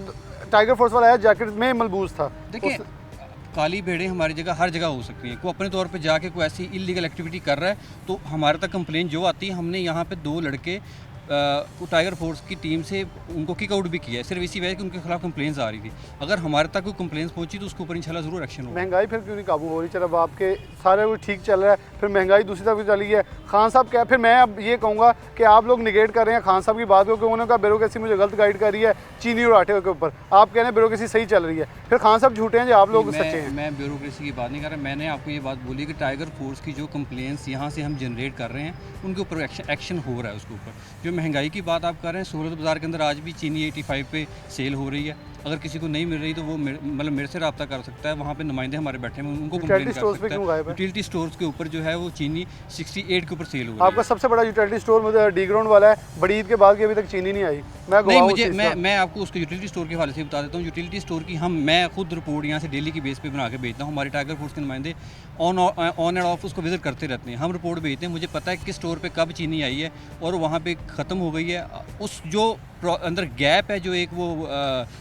टाइगर फोर्स वाला आया जैकेट में मलबूस था। देखिए काली भेड़ें हमारी जगह हर जगह हो सकती हैं, कोई अपने तौर पे जाके कोई ऐसी इलीगल एक्टिविटी कर रहा है तो हमारे तक कंप्लेन जो आती है, हमने यहाँ पे 2 लड़के टाइगर फोर्स की टीम से उनको किक आउट भी किया है, सिर्फ इसी वजह कि उनके खिलाफ कंप्लेंट्स आ रही थी। अगर हमारे तक कोई कंप्लेंट्स पहुंची तो उसके ऊपर इंशाल्लाह ज़रूर एक्शन होगा। महंगाई फिर क्यों नहीं काबू हो रही? चलो अब आपके सारे कुछ ठीक चल रहा है, फिर महंगाई दूसरी तरफ चली है। खान साहब क्या, फिर मैं अब ये कहूँगा कि आप लोग निगेट कर रहे हैं खान साहब की बात को कि उन्होंने कहा ब्यूरोक्रेसी मुझे गलत गाइड कर रही है चीनी और आटे के ऊपर, आप कह रहे हैं ब्यूरोक्रेसी सही चल रही है, फिर खान साहब झूठे हैं जो आप लोग सच्चे हैं। मैं ब्यूरोक्रेसी की बात नहीं कर रहा, मैंने आपको ये बात बोली कि टाइगर फोर्स की जो कंप्लेंट्स यहाँ से हम जनरेट कर रहे हैं उनके ऊपर एक्शन हो रहा है। उसके ऊपर जो महंगाई की बात आप कर रहे हैं, सहूलत बाज़ार के अंदर आज भी चीनी 85 पे सेल हो रही है। अगर किसी को नहीं मिल रही तो वो मतलब मेरे से रब्ता कर सकता है, वहाँ पे नुमाइंदे हमारे बैठे हैं, उनको कंप्लेन कर सकता है। यूटिलिटी स्टोर्स के ऊपर जो है वो चीनी 68 के ऊपर सेल हो रही है। आपका सबसे बड़ा यूटिलिटी स्टोर मुझे डी ग्राउंड वाला है, बड़ी ईद के बाद की अभी तक चीनी नहीं आई। मैं आपको उसके यूटिलिटी स्टोर के हवाले से बता देता हूँ। यूटिलिटी स्टोर की मैं खुद रिपोर्ट यहाँ से डेली की बेस पे बना के भेजता हूँ। हमारे टाइगर फोर्स के नुमाइंदे ऑन एंड ऑफ उसको विजिट करते रहते हैं, हम रिपोर्ट भेजते हैं। मुझे पता है किस स्टोर पे कब चीनी आई है और वहाँ पे ख़त्म हो गई है। उस जो अंदर गैप है जो एक वो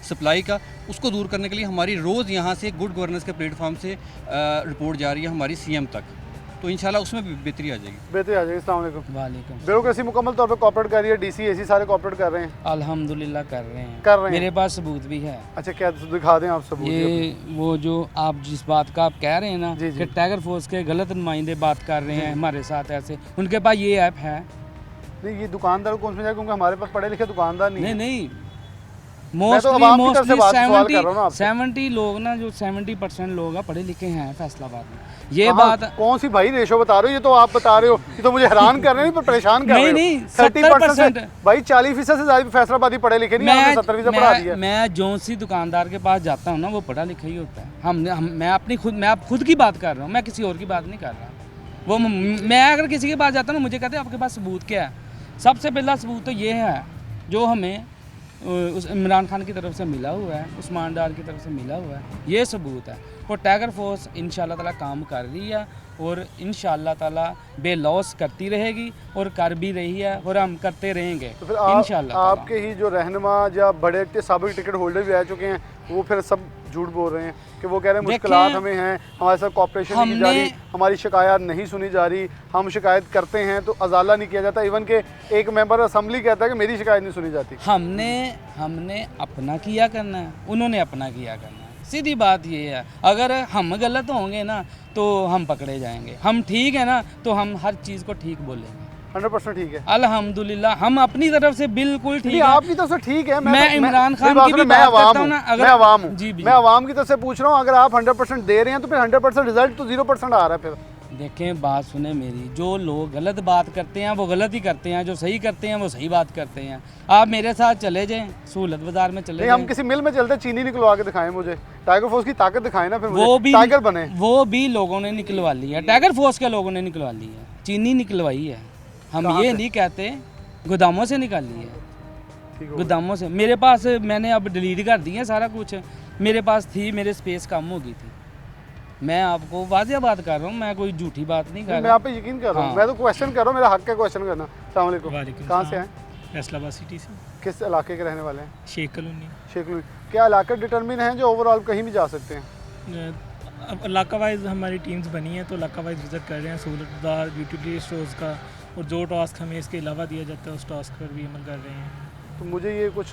सप्लाई का, उसको दूर करने के लिए हमारी रोज़ यहाँ से गुड गवर्नेंस के प्लेटफॉर्म से रिपोर्ट जा रही है हमारी CM तक, तो इंशाल्लाह उसमें भी बेहतरी आ जाएगी। अस्सलाम वालेकुम। वालेकुम। ब्यूरोक्रेसी मुकम्मल तौर पे कोऑपरेट कर रही है, DC AC सारे कोऑपरेट कर रहे हैं? अल्हम्दुलिल्लाह कर रहे हैं। मेरे पास सबूत भी है। अच्छा क्या दिखा दें आप सबूत? ये वो जो आप जिस बात का आप कह रहे हैं ना कि टाइगर फोर्स के गलत नुमाइंदे बात कर रहे हैं हमारे साथ, ऐसे उनके पास ये ऐप है नहीं। ये दुकानदार को कौन समझाए, क्योंकि हमारे पास पढ़े लिखे दुकानदार नहीं। नहीं मोस्टली 70 लोग ना, जो 70% लोग हैं पढ़े लिखे हैं फैसलाबाद में। ये बात कौन सी भाई रेशो बता रहे हो? ये तो आप बता रहे हो, ये तो मुझे हैरान कर रहे हैं, पर परेशान कर रहे हो। नहीं 30% भाई 40% से ज्यादा फैसलाबादी पढ़े लिखे नहीं, आपने 70% पढ़ा दिया। मैं जो सी दुकानदार के पास जाता हूँ ना वो पढ़ा लिखा ही होता है। मैं खुद की बात कर रहा हूँ, मैं किसी और की बात नहीं कर रहा। वो मैं अगर किसी के पास जाता हूँ ना, मुझे कहते हैं आपके पास सबूत क्या है? सबसे पहला सबूत तो ये है जो हमें उस इमरान खान की तरफ से मिला हुआ है, उस्मान डार की तरफ से मिला हुआ है, ये सबूत है। और टाइगर फोर्स इंशाल्लाह ताला काम कर रही है और इंशाल्लाह ताला बेलॉस करती रहेगी और कर भी रही है और हम करते रहेंगे। तो फिर इंशाल्लाह आपके ही जो रहनुमा या बड़े साबिक टिकट होल्डर भी रह चुके हैं, वो फिर सब झूठ बोल रहे हैं कि वो कह रहे हैं मुश्किलात हमें हैं, हमारे साथ कॉपरेशन नहीं की जा रही, हमारी शिकायत नहीं सुनी जा रही, हम शिकायत करते हैं तो अजाला नहीं किया जाता। इवन के एक मेंबर असेंबली कहता है कि मेरी शिकायत नहीं सुनी जाती। हमने अपना किया करना है, उन्होंने अपना किया करना है, सीधी बात ये है। अगर हम गलत होंगे ना तो हम पकड़े जाएंगे, हम ठीक है ना तो हम हर चीज़ को ठीक बोलेंगे। 100% ठीक है अल्हम्दुलिल्लाह, हम अपनी तरफ से बिल्कुल ठीक है। आपकी तरफ से ठीक है। मैं इमरान खान की भी बात करता हूं ना, अगर मैं आवाम हूं, जी मैं आवाम की तरफ से पूछ रहा हूं, अगर आप 100% दे रहे हैं तो फिर 100% रिजल्ट तो 0% आ रहा है। फिर देखें, बात सुने मेरी, जो लोग गलत बात करते हैं वो गलत ही करते हैं, जो सही करते हैं वो सही बात करते हैं। आप मेरे साथ चले जाएं, सहूलत बाजार में चले जाएं। हम किसी मिल में चलते, चीनी निकलवा के दिखाएं, मुझे टाइगर फोर्स की ताकत दिखाएं ना, फिर वो भी टाइगर बने। वो भी लोगों ने निकलवा ली है, टाइगर फोर्स के लोगों ने निकलवा ली है, चीनी निकलवाई है। हम ये नहीं कहते, गोदामों से निकाली है, गोदामों से। मेरे पास, मैंने अब डिलीट कर दिया सारा कुछ, मेरे पास थी, मेरे स्पेस कम हो गई थी। मैं आपको वाजिया बात कर रहा हूँ, मैं कोई झूठी बात नहीं कर रहा। मैं आप पे यकीन कर रहा हूँ, मैं तो क्वेश्चन कर रहा हूँ, मेरा हक है क्वेश्चन करना। अस्सलाम वालेकुम। कहाँ से हैं? फैसलाबाद सिटी से। किस इलाके के रहने वाले हैं? शेख कॉलोनी। शेख कॉलोनी। क्या इलाका डिटरमिन है जो ओवरऑल कहीं भी जा सकते हैं? अब इलाका वाइज हमारी टीम्स बनी हैं तो इलाका वाइज विजिट कर रहे हैं, सहूलत बाज़ार, यूटिलिटी स्टोर्स का, और जो टास्क हमें इसके अलावा दिया जाता है उस टास्क पर भी अमल कर रहे हैं। तो मुझे ये कुछ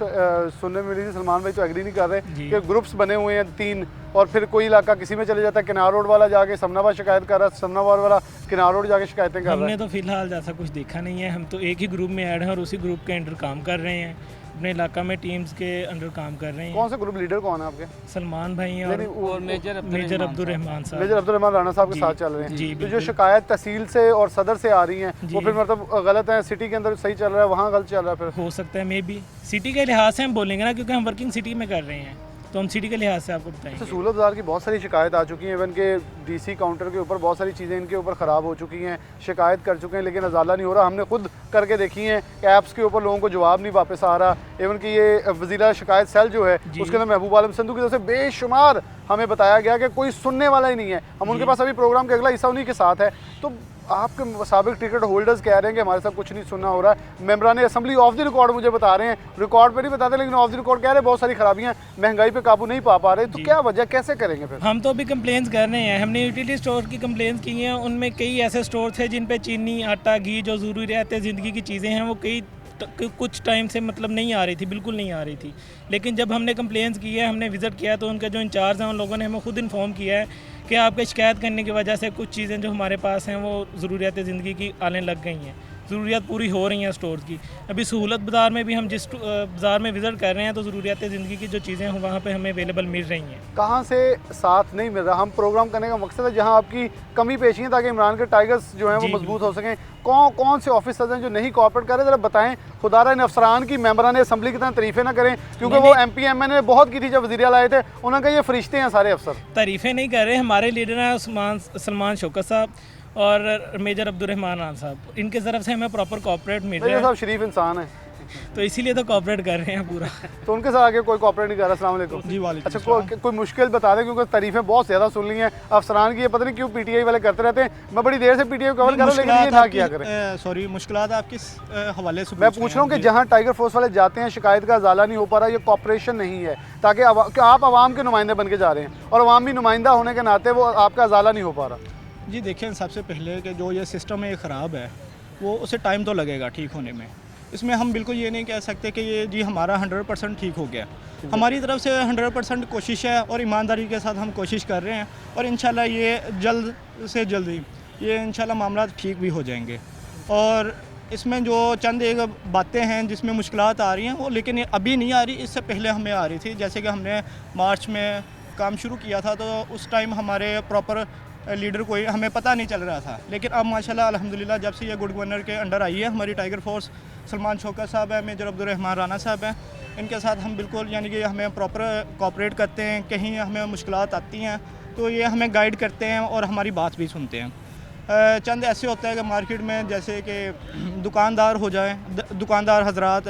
सुनने में मिली थी, सलमान भाई तो एग्री नहीं कर रहे जी। कि ग्रुप्स बने हुए हैं 3 और फिर कोई इलाका किसी में चले जाता है, किनार रोड वाला जाके समनाबाद शिकायत कर रहा है, समनाबाद वाला किनार रोड जाके शिकायतें कर रहा हमने है। तो फिलहाल ऐसा कुछ देखा नहीं है, हम तो एक ही ग्रुप में ऐड हैं और उसी ग्रुप के अंडर काम कर रहे हैं, अपने इलाका में टीम्स के अंडर काम कर रहे हैं। कौन सा ग्रुप लीडर कौन है आपके? सलमान भाई हैं नहीं, और और मेजर मेजर अब्दुलरहमान साहब। मेजर अब्दुलरहमान राणा साहब के जी, साथ चल रहे हैं। जी, तो जो बिल्कुल। शिकायत तहसील से और सदर से आ रही हैं वो जी। फिर मतलब गलत है, सिटी के अंदर सही चल रहा है, वहाँ गलत चल रहा है फिर? हो सकता है मे बी सिटी के लिहाज से हम बोलेंगे ना, क्योंकि हम वर्किंग सिटी में कर रहे हैं, तो हम सिटी के लिहाज से आपको बताएंगे। सहूलत बाज़ार की बहुत सारी शिकायत आ चुकी हैं, इवन के डीसी काउंटर के ऊपर बहुत सारी चीज़ें इनके ऊपर ख़राब हो चुकी हैं, शिकायत कर चुके हैं लेकिन अजाला नहीं हो रहा। हमने खुद करके देखी हैं, ऐप्स के ऊपर लोगों को जवाब नहीं वापस आ रहा। इवन कि ये वज़ीरा शिकायत सेल जो है उसके अंदर महबूब आलम संधू की तरफ से बेशुमार हमें बताया गया कि कोई सुनने वाला ही नहीं है। हम उनके पास अभी प्रोग्राम का अगला हिस्सा उन्हीं के साथ है। तो आपके साबिक टिकट होल्डर्स कह रहे हैं कि हमारे साथ कुछ नहीं सुनना हो रहा है। मेंबरान असेंबली ऑफ द रिकॉर्ड मुझे बता रहे हैं, रिकॉर्ड पे नहीं बताते लेकिन ऑफ द रिकॉर्ड कह रहे हैं बहुत सारी खराबियां, महंगाई पे काबू नहीं पा रहे। तो क्या वजह, कैसे करेंगे फिर? हम तो अभी कंप्लेंट्स कर रहे हैं, हमने यूटिलिटी स्टोर की कंप्लेंट्स की हैं, उनमें कई ऐसे स्टोर थे जिन पे चीनी, आटा, घी जो ज़रूरियात ज़िंदगी की चीज़ें हैं वो कुछ टाइम से मतलब नहीं आ रही थी, बिल्कुल नहीं आ रही थी। लेकिन जब हमने कंप्लेंट्स की है, हमने विज़िट किया, तो उनके जो इंचार्ज हैं उन लोगों ने हमें खुद इन्फॉर्म किया है कि आपके शिकायत करने की वजह से कुछ चीज़ें जो हमारे पास हैं वो ज़रूरियात ज़िंदगी की आने लग गई हैं, ज़रूरियात पूरी हो रही हैं स्टोर की। अभी सहूलत बाज़ार में भी हम जिस बाज़ार में विज़िट कर रहे हैं तो ज़रूरियात ज़िंदगी की जो चीज़ें हैं वहाँ पे हमें अवेलेबल मिल रही हैं। कहाँ से साथ नहीं मिल रहा? हम प्रोग्राम करने का मकसद है जहाँ आपकी कमी पेशी है ताकि इमरान के टाइगर्स जो हैं वो जी, मजबूत हो सकें। कौन से ऑफिसर्स हैं जो नहीं कोऑपरेट कर रहे, ज़रा बताएं। खुदारा इन अफसरान की मेंबरान असेंबली की तरह तारीफ़ें ना करें, क्योंकि वो MP MN ने बहुत की थी जब वज़ीर आला आए थे, उन्होंने कहा ये फरिश्ते हैं सारे अफसर। तारीफ़ें नहीं कर रहे, हमारे लीडर हैं सलमान शौकत साहब और मेजर अब्दुलरहमान राणा साहब, इनके तरफ से हमें प्रॉपर कोऑपरेट मिल रहा मेजर है, साहब शरीफ इंसान है तो इसीलिए तो कोऑपरेट कर रहे हैं पूरा। तो उनके साथ आगे कोई कोऑपरेट नहीं कर रहा। अस्सलाम वालेकुम जी, वालेकुम अच्छा, कोई मुश्किल बता दें, क्योंकि तारीफ़ें बहुत ज़्यादा सुन ली हैं अफसरान की। ये पता नहीं क्यों PTI वाले करते रहते हैं। मैं बड़ी देर से PTI कवर कर रहा हूँ लेकिन ये ना किया करें। सॉरी, मुश्किलात आप किस हवाले से मैं पूछ रहा हूँ कि जहाँ टाइगर फोर्स वाले जाते हैं शिकायत का अजाला नहीं हो पा रहा, ये कॉपरेशन नहीं है, ताकि आप आवाम के नुमाइंदे बन के जा रहे हैं और अवामी नुमाइंदा होने के नाते वो आपका अजाला नहीं हो पा रहा। जी देखिए, सबसे पहले कि जो ये सिस्टम है ख़राब है, वो उसे टाइम तो लगेगा ठीक होने में। इसमें हम बिल्कुल ये नहीं कह सकते कि ये जी हमारा 100% ठीक हो गया। हमारी तरफ से 100% कोशिश है और ईमानदारी के साथ हम कोशिश कर रहे हैं और इंशाल्लाह ये जल्द से जल्द ही ये इंशाल्लाह मामला ठीक भी हो जाएंगे। और इसमें जो चंद एक बातें हैं जिसमें मुश्किलात आ रही हैं वो लेकिन अभी नहीं आ रही, इससे पहले हमें आ रही थी। जैसे कि हमने मार्च में काम शुरू किया था तो उस टाइम हमारे प्रॉपर लीडर कोई हमें पता नहीं चल रहा था, लेकिन अब माशाल्लाह अल्हम्दुलिल्लाह जब से ये गुड गवर्नर के अंडर आई है हमारी टाइगर फोर्स, सलमान शौकत साहब है, मेजर अब्दुलरहमान राणा साहब हैं, इनके साथ हम बिल्कुल यानी कि हमें प्रॉपर कोऑपरेट करते हैं। कहीं हमें मुश्किलात आती हैं तो ये हमें गाइड करते हैं और हमारी बात भी सुनते हैं। चंद ऐसे होता है कि मार्केट में जैसे कि दुकानदार हो जाए, दुकानदार हजरात,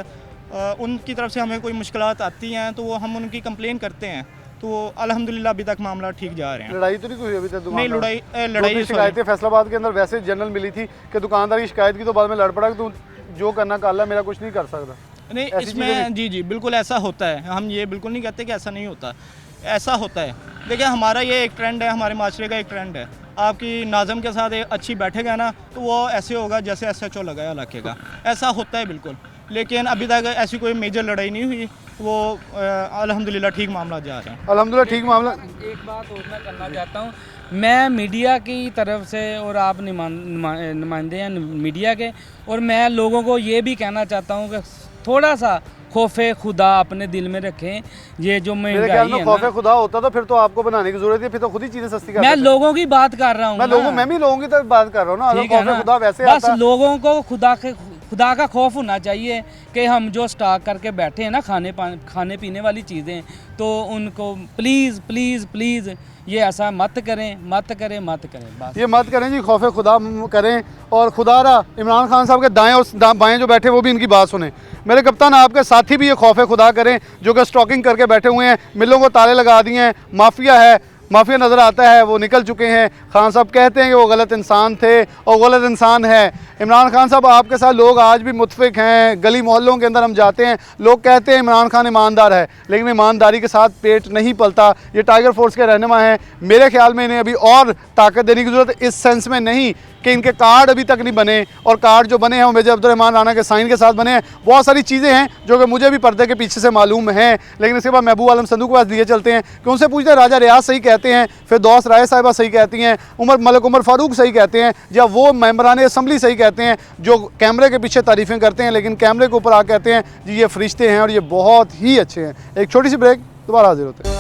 उनकी तरफ से हमें कोई मुश्किलात आती हैं तो वो हम उनकी कंप्लेन करते हैं, तो अल्हम्दुलिल्लाह अभी तक मामला ठीक जा रहे हैं। लड़ाई तो नहीं हुई अभी तक? नहीं, लड़ाई शिकायतें फैसलाबाद के अंदर वैसे जनरल मिली थी कि दुकानदार की शिकायत की तो बाद में लड़ पड़ा कि तू जो करना कर ला, मेरा कुछ नहीं कर सकता। नहीं, इसमें जी बिल्कुल ऐसा होता है। हम ये बिल्कुल नहीं कहते कि ऐसा नहीं होता, ऐसा होता है। देखिए, हमारा ये एक ट्रेंड है, हमारे माशरे का एक ट्रेंड है। आपकी नाज़म के साथ अच्छी बैठेगा ना तो वो ऐसे होगा जैसे SHO लगाया इलाके का, ऐसा होता है बिल्कुल। लेकिन अभी तक ऐसी कोई मेजर लड़ाई नहीं हुई, वो अल्हम्दुलिल्लाह ठीक मामला जा रहे हैं। अल्हम्दुलिल्लाह ठीक मामला। एक बात और मैं करना चाहता हूँ, मैं मीडिया की तरफ से और आप नुमाइंदे हैं मीडिया के, और मैं लोगों को ये भी कहना चाहता हूँ कि थोड़ा सा खौफे खुदा अपने दिल में रखें। ये जो मेरे ख्याल महंगाई में है खौफे ना, खुदा होता तो फिर तो आपको बनाने की जरूरत है, फिर तो खुद ही चीजें सस्ती कर मैं सकते। लोगों की बात कर रहा हूँ, मैं भी लोगों की तरफ बात कर रहा हूँ ना। अगर ठीक है खौफे ना? खुदा वैसे बस आता, लोगों को खुदा का खौफ होना चाहिए कि हम जो स्टॉक करके बैठे हैं ना खाने पीने वाली चीज़ें, तो उनको प्लीज़ प्लीज़ प्लीज़ ये ऐसा मत करें बस। ये मत करें जी, खौफे खुदा करें। और खुदारा इमरान खान साहब के दाएं और बाएं जो बैठे वो भी इनकी बात सुने। मेरे कप्तान, आपके साथी भी ये खौफे खुदा करें जो कि स्टॉकिंग करके बैठे हुए हैं, मिलों को ताले लगा दिए हैं, माफिया है, माफिया नज़र आता है, वो निकल चुके हैं। खान साहब कहते हैं कि वो गलत इंसान थे और गलत इंसान है। इमरान खान साहब, आपके साथ लोग आज भी मुतफिक हैं। गली मोहल्लों के अंदर हम जाते हैं, लोग कहते हैं इमरान खान ईमानदार है, लेकिन ईमानदारी के साथ पेट नहीं पलता। ये टाइगर फोर्स के रहनुमा हैं, मेरे ख्याल में इन्हें अभी और ताकत देने की ज़रूरत, इस सेंस में नहीं कि इनके कार्ड अभी तक नहीं बने, और कार्ड जो बने हैं वो मेजर अब्दुर्रहमान राणा के साइन के साथ बने हैं। बहुत सारी चीज़ें हैं जो कि मुझे भी पर्दे के पीछे से मालूम हैं, लेकिन इसके बाद महबूब आलम संधू के पास लिए चलते हैं कि उनसे पूछते हैं राजा रियाज सही कहते हैं, फिरदौस राय साहिबा सही कहती हैं, मलिक उमर फारूक सही कहते हैं, या वो मेंबरान असम्बली सही कहते हैं जो कैमरे के पीछे तारीफ़ें करते हैं लेकिन कैमरे के ऊपर आ कहते हैं जी ये फरिश्ते हैं और ये बहुत ही अच्छे हैं। एक छोटी सी ब्रेक, दोबारा हाजिर होते हैं।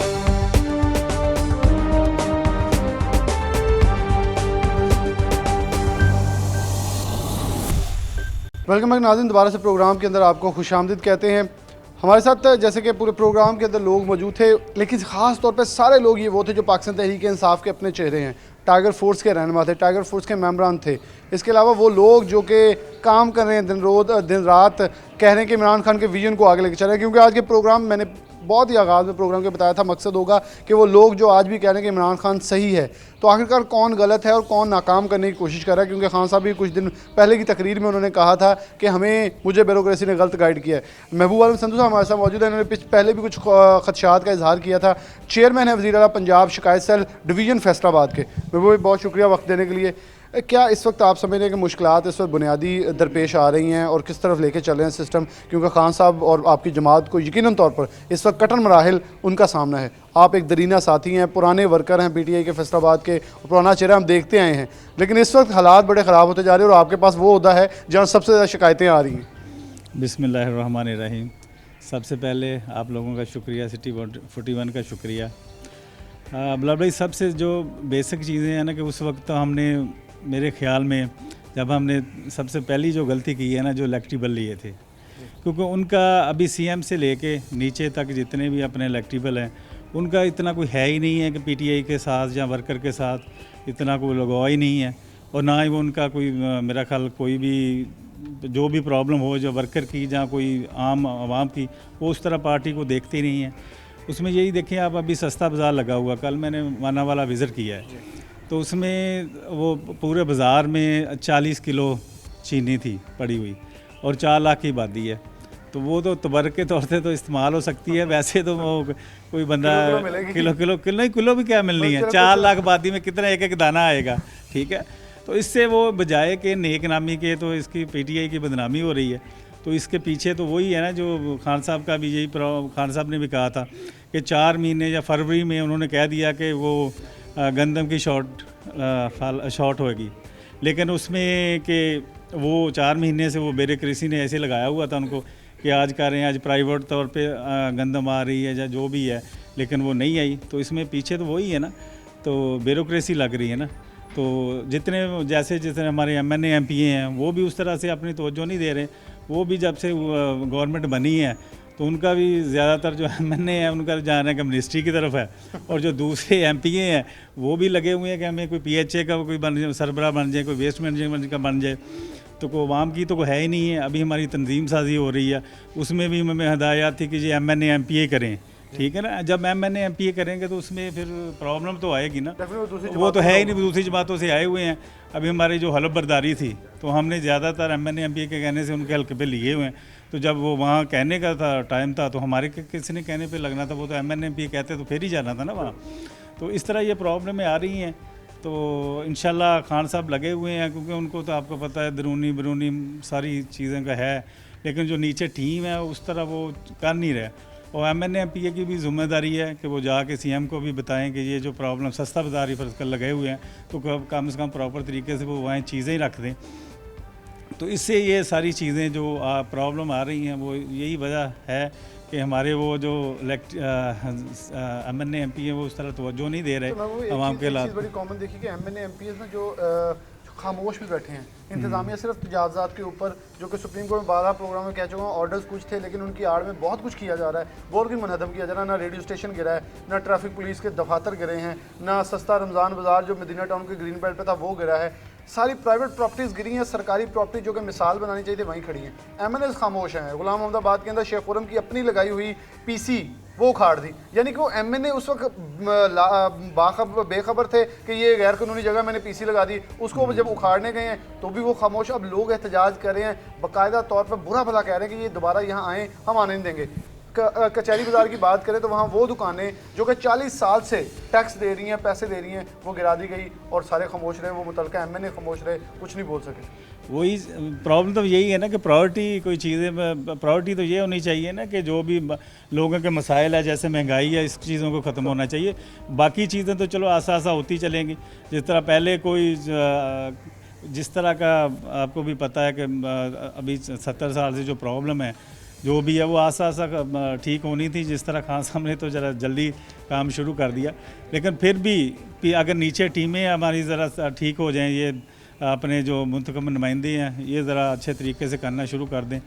वेलकम बैक नाज़रीन, दोबारा से प्रोग्राम के अंदर आपको खुशामदीद कहते हैं। हमारे साथ जैसे कि पूरे प्रोग्राम के अंदर लोग मौजूद थे, लेकिन ख़ास तौर पे सारे लोग ये वो थे जो पाकिस्तान तहरीक इंसाफ के अपने चेहरे हैं, टाइगर फोर्स के रहनुमा थे, टाइगर फोर्स के मेंबरान थे। इसके अलावा वो लोग जो कि काम कर रहे हैं दिन रात, कह रहे हैं कि इमरान खान के विजन को आगे लेकर चल रहे हैं। क्योंकि आज के प्रोग्राम मैंने बहुत ही आगाज़ में प्रोग्राम के बताया था, मकसद होगा कि वो लोग जो आज भी कह रहे हैं कि इमरान खान सही है, तो आखिरकार कौन गलत है और कौन नाकाम करने की कोशिश कर रहा है। क्योंकि खान साहब भी कुछ दिन पहले की तकरीर में उन्होंने कहा था कि मुझे ब्यूरोक्रेसी ने गलत गाइड किया है। महबूब आलम संधू साहब हमारे साथ मौजूद है, इन्होंने पहले भी कुछ खदशात का इजहार किया था। चेयरमैन है वज़ीर आला पंजाब शिकायत सेल डिवीज़न फैसलाबाद के। महबूब, बहुत शुक्रिया वक्त देने के लिए। क्या इस वक्त आप समझ रहे हैं कि मुश्किलात इस वक्त बुनियादी दरपेश आ रही हैं और किस तरफ लेके चल रहे हैं सिस्टम? क्योंकि खान साहब और आपकी जमात को यकीनन तौर पर इस वक्त कठिन मराहिल उनका सामना है। आप एक दरीना साथी हैं, पुराने वर्कर हैं PTI के फैसलाबाद के, पुराना चेहरा हम देखते आए हैं, लेकिन इस वक्त हालात बड़े ख़राब होते जा रहे हैं और आपके पास वो उहदा है जहाँ सबसे ज़्यादा शिकायतें आ रही हैं। बिस्मिल्लाहिर्रहमानिर्रहीम। सबसे पहले आप लोगों का शुक्रिया, सिटी 41 का शुक्रिया। ब्लड भाई, सबसे जो बेसिक चीज़ें हैं ना कि उस वक्त तो हमने, मेरे ख्याल में जब हमने सबसे पहली जो गलती की है ना, जो इलेक्टिबल लिए थे, क्योंकि उनका अभी CM से लेके नीचे तक जितने भी अपने इलेक्टिबल हैं उनका इतना कोई है ही नहीं है कि PTI के साथ या वर्कर के साथ इतना कोई लगाव ही नहीं है, और ना ही वो उनका कोई मेरा ख्याल कोई भी जो भी प्रॉब्लम हो जो वर्कर की या कोई आम आवाम की, वो उस तरह पार्टी को देखते ही नहीं है। उसमें यही देखिए आप, अभी सस्ता बाज़ार लगा हुआ, कल मैंने मानावाला विज़िट किया है, तो उसमें वो पूरे बाज़ार में 40 किलो चीनी थी पड़ी हुई और 4 लाख की आबादी है, तो वो तो तबर्क के तौर से तो इस्तेमाल हो सकती है। वैसे तो वो कोई बंदा किलो भी क्या मिलनी है, 4 लाख आबादी में कितना एक दाना आएगा, ठीक है। तो इससे वो बजाय के नेक नामी के तो इसकी PTI की बदनामी हो रही है। तो इसके पीछे तो वही है ना जो खान साहब का भी खान साहब ने भी कहा था कि 4 महीने या फरवरी में उन्होंने कह दिया कि वो गंदम की शॉर्ट होगी, लेकिन उसमें कि वो 4 महीने से वो ब्यूरोक्रेसी ने ऐसे लगाया हुआ था उनको कि आज कर रहे हैं, आज प्राइवेट तौर पे गंदम आ रही है या जो भी है, लेकिन वो नहीं आई। तो इसमें पीछे तो वही है ना, तो ब्यूरोक्रेसी लग रही है ना। तो जितने हमारे MNA MPA हैं वो भी उस तरह से अपनी तवज्जो नहीं दे रहे। वो भी जब से गवर्नमेंट बनी है तो उनका भी ज़्यादातर जो MNA है उनका जाना का मिनिस्ट्री की तरफ है, और जो दूसरे MPA हैं वो भी लगे हुए हैं कि हमें कोई PHA का कोई बन जाए, सरबराह बन जाए, कोई वेस्ट मैनेजमेंट का बन जाए। तो कोई आवाम की तो कोई है ही नहीं है। अभी हमारी तंजीम साजी हो रही है, उसमें भी हमें हदायत थी कि ये MNA MPA करें, ठीक है ना। जब MNA MPA करेंगे तो उसमें फिर प्रॉब्लम तो आएगी ना, वो तो है ही नहीं, दूसरी जमातों से आए हुए हैं। अभी हमारी जो हलफ बर्दारी थी तो हमने ज़्यादातर MNA MPA के कहने से उनके हल्के पे लिए हुए हैं। तो जब वो वहाँ कहने का था टाइम था तो हमारे किसी ने कहने पे लगना था, वो तो MNA MPA कहते तो फिर ही जाना था ना वहाँ। तो इस तरह ये प्रॉब्लमें आ रही हैं। तो इंशाल्लाह खान साहब लगे हुए हैं, क्योंकि उनको तो आपको पता है दरूनी बरूनी सारी चीज़ें का है, लेकिन जो नीचे टीम है उस तरह वो कर नहीं रहे। और MNA MPA की भी जिम्मेदारी है कि वो जाके CM को भी बताएं कि ये जो प्रॉब्लम सस्ता बाज़ारी फर्ज कर लगे हुए हैं तो कम से कम प्रॉपर तरीके से वो वहाँ चीज़ें ही रख दें। तो इससे ये सारी चीज़ें जो प्रॉब्लम आ रही हैं वो यही वजह है कि हमारे वो जो MNA MPA वो उस तरह तवज्जो नहीं दे रहे आवाम के हालात। बड़ी कॉमन देखी कि MNA MPA में जो खामोश भी बैठे हैं, इंतज़ामिया सिर्फ तजावज़ात के ऊपर, जो कि सुप्रीम कोर्ट में 12 प्रोग्राम में कह चुका हूँ, ऑर्डर्स कुछ थे लेकिन उनकी आड़ में बहुत कुछ किया जा रहा है, बहुत कुछ मनहदम किया जा रहा है। ना रेडियो स्टेशन गिरा है, ना ट्रैफिक पुलिस के दफातर गिरे हैं, ना सस्ता रमज़ान बाज़ार जो मदीना टाउन के ग्रीन बेल्ट पे था वो गिरा है। सारी प्राइवेट प्रॉपर्टीज़ गिरी हैं, सरकारी प्रॉपर्टी जो कि मिसाल बनानी चाहिए वहीं खड़ी हैं। MNAs खामोश हैं। गुलाम अहमदाबाद के अंदर शेख खुरम की अपनी लगाई हुई PC वो उखाड़ दी, यानी कि वो MNA उस वक्त बेखबर थे कि ये गैर कानूनी जगह मैंने PC लगा दी, उसको जब उखाड़ने गए हैं तो भी वो खामोश। अब लोग एहतजाज कर रहे हैं, बाकायदा तौर पर बुरा भला कह रहे हैं कि ये दोबारा यहाँ आएँ, हम आने नहीं देंगे। कचहरी बाज़ार की बात करें तो वहाँ वो दुकानें जो कि 40 साल से टैक्स दे रही हैं, पैसे दे रही हैं, वो गिरा दी गई और सारे खामोश रहे, वो मुतलका MNA खामोश रहे, कुछ नहीं बोल सके। वही प्रॉब्लम तो यही है ना कि प्रायोरिटी कोई चीज़ें, प्रायोरिटी तो ये होनी चाहिए ना कि जो भी लोगों के मसाइल है, जैसे महंगाई है, इस चीज़ों को ख़त्म होना चाहिए। बाकी चीज़ें तो चलो आसा आसा होती चलेंगी। जिस तरह पहले कोई जिस तरह का आपको भी पता है कि अभी 70 साल से जो प्रॉब्लम है जो भी है वो आसा आसा ठीक होनी थी। जिस तरह खान साहब ने तो ज़रा जल्दी काम शुरू कर दिया, लेकिन फिर भी अगर नीचे टीमें हमारी ज़रा ठीक हो जाएं, ये अपने जो मुंतखब नुमाइंदे हैं ये ज़रा अच्छे तरीके से करना शुरू कर दें,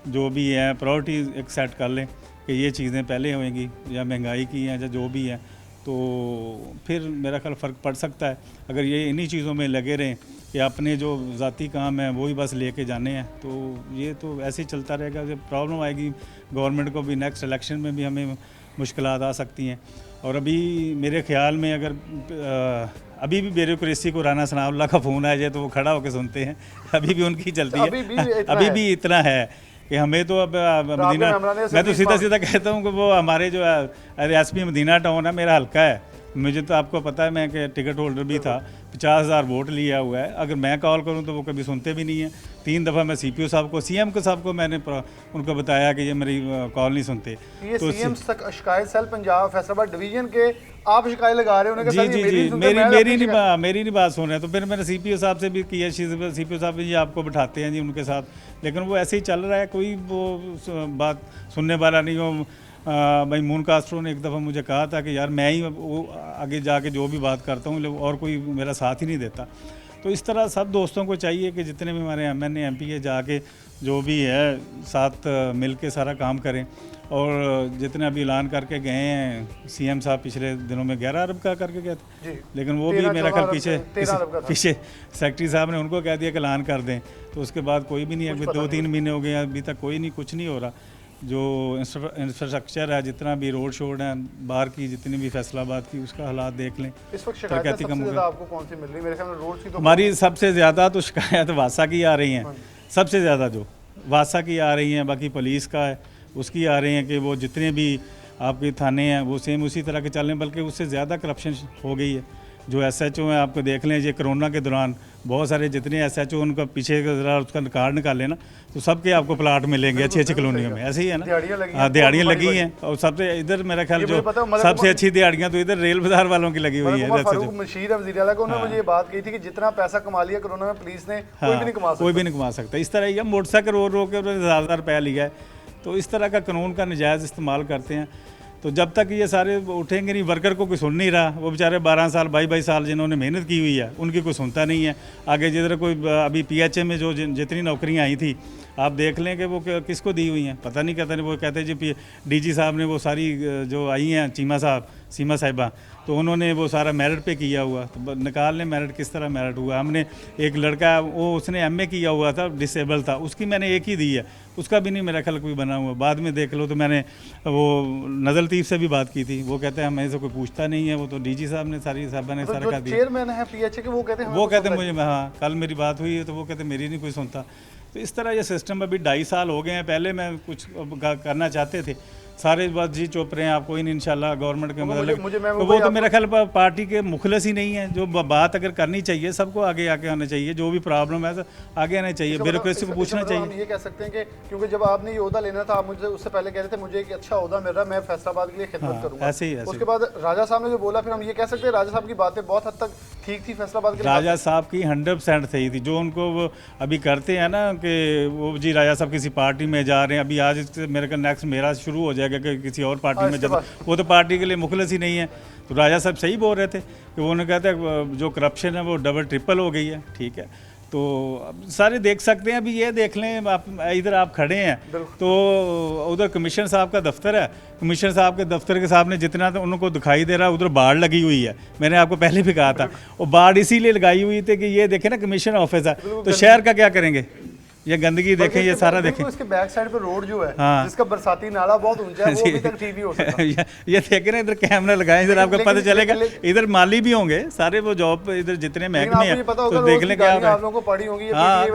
जो भी है प्रायोरिटी एक सेट कर लें कि ये चीज़ें पहले होंगी या महंगाई की हैं या जो भी है, तो फिर मेरा ख्याल फ़र्क पड़ सकता है। अगर ये इन्हीं चीज़ों में लगे रहें कि अपने जो ज़ाती काम है वो ही बस लेके जाने हैं, तो ये तो ऐसे ही चलता रहेगा। जब प्रॉब्लम आएगी गवर्नमेंट को भी, नेक्स्ट इलेक्शन में भी हमें मुश्किलात आ सकती हैं। और अभी मेरे ख्याल में अगर अभी भी ब्यूरोक्रेसी को राना सनाउल्लाह का फ़ोन आ जाए तो वो खड़ा होकर सुनते हैं, अभी भी उनकी चलती है, अभी भी इतना है कि हमें तो अब मदीना, मैं तो सीधा सीधा कहता हूँ कि वो हमारे जो रियासती मदीना टाउन है मेरा हल्का है, मुझे तो आपको पता है मैं कि टिकट होल्डर भी था, 50,000 वोट लिया हुआ है। अगर मैं कॉल करूं तो वो कभी सुनते भी नहीं हैं। 3 दफ़ा मैं CPO साहब को, CM को साहब को मैंने उनको बताया कि ये मेरी कॉल नहीं सुनते। ये तो CM तक शिकायत सेल पंजाब फैसलाबाद डिवीजन के आप शिकायत लगा रहे हो? जी, मेरी नहीं बात सुन रहे हैं। तो फिर मैंने CPO साहब से भी किया, CPO साहब जी आपको बैठाते हैं जी उनके साथ, लेकिन वो ऐसे ही चल रहा है, कोई वो बात सुनने वाला नहीं हो। भाई मून कास्ट्रो ने एक दफ़ा मुझे कहा था कि यार मैं ही वो आगे जाके जो भी बात करता हूँ और कोई मेरा साथ ही नहीं देता। तो इस तरह सब दोस्तों को चाहिए कि जितने भी हमारे MNA MP है जाके जो भी है साथ मिल के सारा काम करें। और जितने अभी ऐलान करके गए हैं CM साहब पिछले दिनों में 11 अरब का करके गए थे, लेकिन वो भी मेरा ख्याल पीछे सेक्रेटरी साहब ने उनको कह दिया कि ऐलान कर दें, तो उसके बाद कोई भी नहीं, अभी 2-3 महीने हो गए अभी तक कोई नहीं, कुछ नहीं हो रहा। जो इंफ्रास्ट्रक्चर है, जितना भी रोड शोड है बाहर की, जितनी भी फैसलाबाद की, उसका हालात देख लें। इस वक्त शिकायत सबसे ज़्यादा आपको कौन सी मिल रही है? मेरे ख्याल में रोड की तो हमारी सबसे ज़्यादा तो शिकायत वासा की आ रही हैं, सबसे ज़्यादा जो वासा की आ रही हैं, बाकी पुलिस का है उसकी आ रही हैं कि वो जितने भी आपके थाने हैं वो सेम उसी तरह के चल रहे हैं, बल्कि उससे ज़्यादा करप्शन हो गई है। जो SHO हैं आपको देख लें, ये कोरोना के दौरान बहुत सारे जितने SHO उनका पीछे ज़रा उसका कार्ड निकाल लेना तो सबके आपको प्लाट मिलेंगे अच्छी कॉलोनियों में, ऐसे ही है ना। हाँ, दिहाड़ियाँ लगी हैं, और सबसे इधर मेरा ख्याल जो सबसे अच्छी दिहाड़ियाँ तो इधर रेल बाजार वालों की लगी हुई है। मुझे ये बात कही थी कि जितना पैसा कमा लिया कोरोना में पुलिस ने, कोई भी नहीं कमा सकता। इस तरह ही मोटरसाइकिल रो के 1000 रुपया लिया है, तो इस तरह का कानून का नजायज़ इस्तेमाल करते हैं। तो जब तक ये सारे उठेंगे नहीं, वर्कर को कोई सुन नहीं रहा, वो बेचारे 12 साल 22 साल जिन्होंने मेहनत की हुई है उनकी कोई सुनता नहीं है। आगे जिधर कोई अभी PHA में जो जितनी नौकरियां आई थी आप देख लें कि वो किसको दी हुई हैं, पता नहीं, कहते नहीं, वो कहते जी DG साहब ने वो सारी जो आई हैं सीमा साहिबा, तो उन्होंने वो सारा मेरिट पे किया हुआ, तो निकाल लें मेरिट किस तरह मेरिट हुआ। हमने एक लड़का वो उसने MA किया हुआ था, डिसेबल था, उसकी मैंने एक ही दी है, उसका भी नहीं मेरा ख्याल कोई बना हुआ। बाद में देख लो तो मैंने वो नज़र लतीफ़ से भी बात की थी, वो कहते हैं हमें से कोई पूछता नहीं है, वो तो DG साहब ने साहबा ने सारा कर दिया। चेयरमैन है PHA के, वो कहते मुझे, हाँ कल मेरी बात हुई है तो वो कहते मेरी नहीं कोई सुनता। तो इस तरह ये सिस्टम अभी 2.5 साल हो गए हैं। पहले मैं कुछ करना चाहते थे, सारे बात जी चुप रहे हैं, आप कोई नहीं इंशाल्लाह गवर्नमेंट के मतलब, तो वो तो मेरा ख्याल पार्टी के मुखलस ही नहीं है। जो बात अगर करनी चाहिए सबको आगे आके आना चाहिए, जो भी प्रॉब्लम है आगे आना चाहिए, ब्यूरोक्रेसी को पूछना चाहिए। हम ये कह सकते हैं कि क्योंकि जब आपने ये ओहदा लेना था, आप मुझे उससे पहले कह रहे थे मुझे एक अच्छा ओहदा मिल रहा है, मैं फैसलाबाद के लिए खिदमत करूंगा, ऐसे ही। उसके बाद राजा साहब ने जो बोला, फिर हम ये कह सकते हैं राजा साहब की बातें बहुत हद तक ठीक थी फैसलाबाद के लिए। राजा साहब की 100% सही थी, जो उनको वो अभी करते हैं ना कि वो जी राजा साहब किसी पार्टी में जा रहे हैं, अभी आज मेरे का नेक्स्ट मेरा शुरू हो जाएगा कि किसी और पार्टी में जाता, वो तो पार्टी के लिए मुखलस ही नहीं है। तो राजा साहब सही बोल रहे थे कि उन्होंने कहते हैं जो करप्शन है वो डबल ट्रिपल हो गई है, ठीक है। तो अब सारे देख सकते हैं, अभी ये देख लें आप, इधर आप खड़े हैं तो उधर कमिश्नर साहब का दफ्तर है, कमिश्नर साहब के दफ्तर के सामने जितना तो उनको दिखाई दे रहा है उधर बाढ़ लगी हुई है। मैंने आपको पहले भी कहा था, वो बाढ़ इसीलिए लगाई हुई थी कि ये देखें ना कमिश्नर ऑफिस है, तो शहर का क्या करेंगे, ये गंदगी देखें, ये सारा देखें। इसके बैक साइड पे रोड जो है, हाँ, जिसका बरसाती नाला बहुत ऊंचा है, वो अभी तक ठीक नहीं हो सका। ये देखें ना, इधर कैमरा लगाएं, इधर आपको पता चलेगा। इधर माली भी होंगे सारे, वो जॉब इधर जितने महकमे हैं, तो देख लें क्या आप लोगों को पड़ी होंगी। हाँ,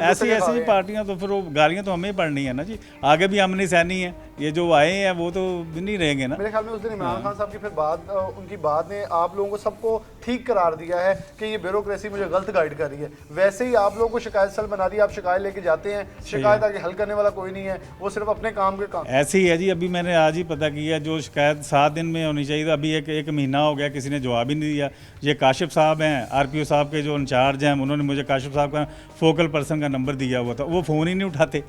ऐसी पार्टियां तो फिर वो गालियां तो हमें ही पड़नी है ना जी। आगे भी हमने सहनी है, ये जो आए हैं वो तो नहीं रहेंगे ना। मेरे ख्याल में उस दिन इमरान खान साहब की फिर बात उनकी बात ने आप लोगों को सबको ठीक करार दिया है कि ये ब्यूरोक्रेसी मुझे गलत गाइड कर रही है। वैसे ही आप लोगों को शिकायत सेल बना दी, आप शिकायत लेके जाते हैं, शिकायत आगे हल करने वाला कोई नहीं है, वो सिर्फ अपने काम के काम। ऐसे ही है जी, अभी मैंने आज ही पता किया जो शिकायत 7 दिन में होनी चाहिए, अभी एक महीना हो गया, किसी ने जवाब ही नहीं दिया। ये काशिफ साहब हैं, RPO साहब के जो इंचार्ज हैं, उन्होंने मुझे काशिफ साहब का फोकल पर्सन का नंबर दिया हुआ था, वो फ़ोन ही नहीं उठाते।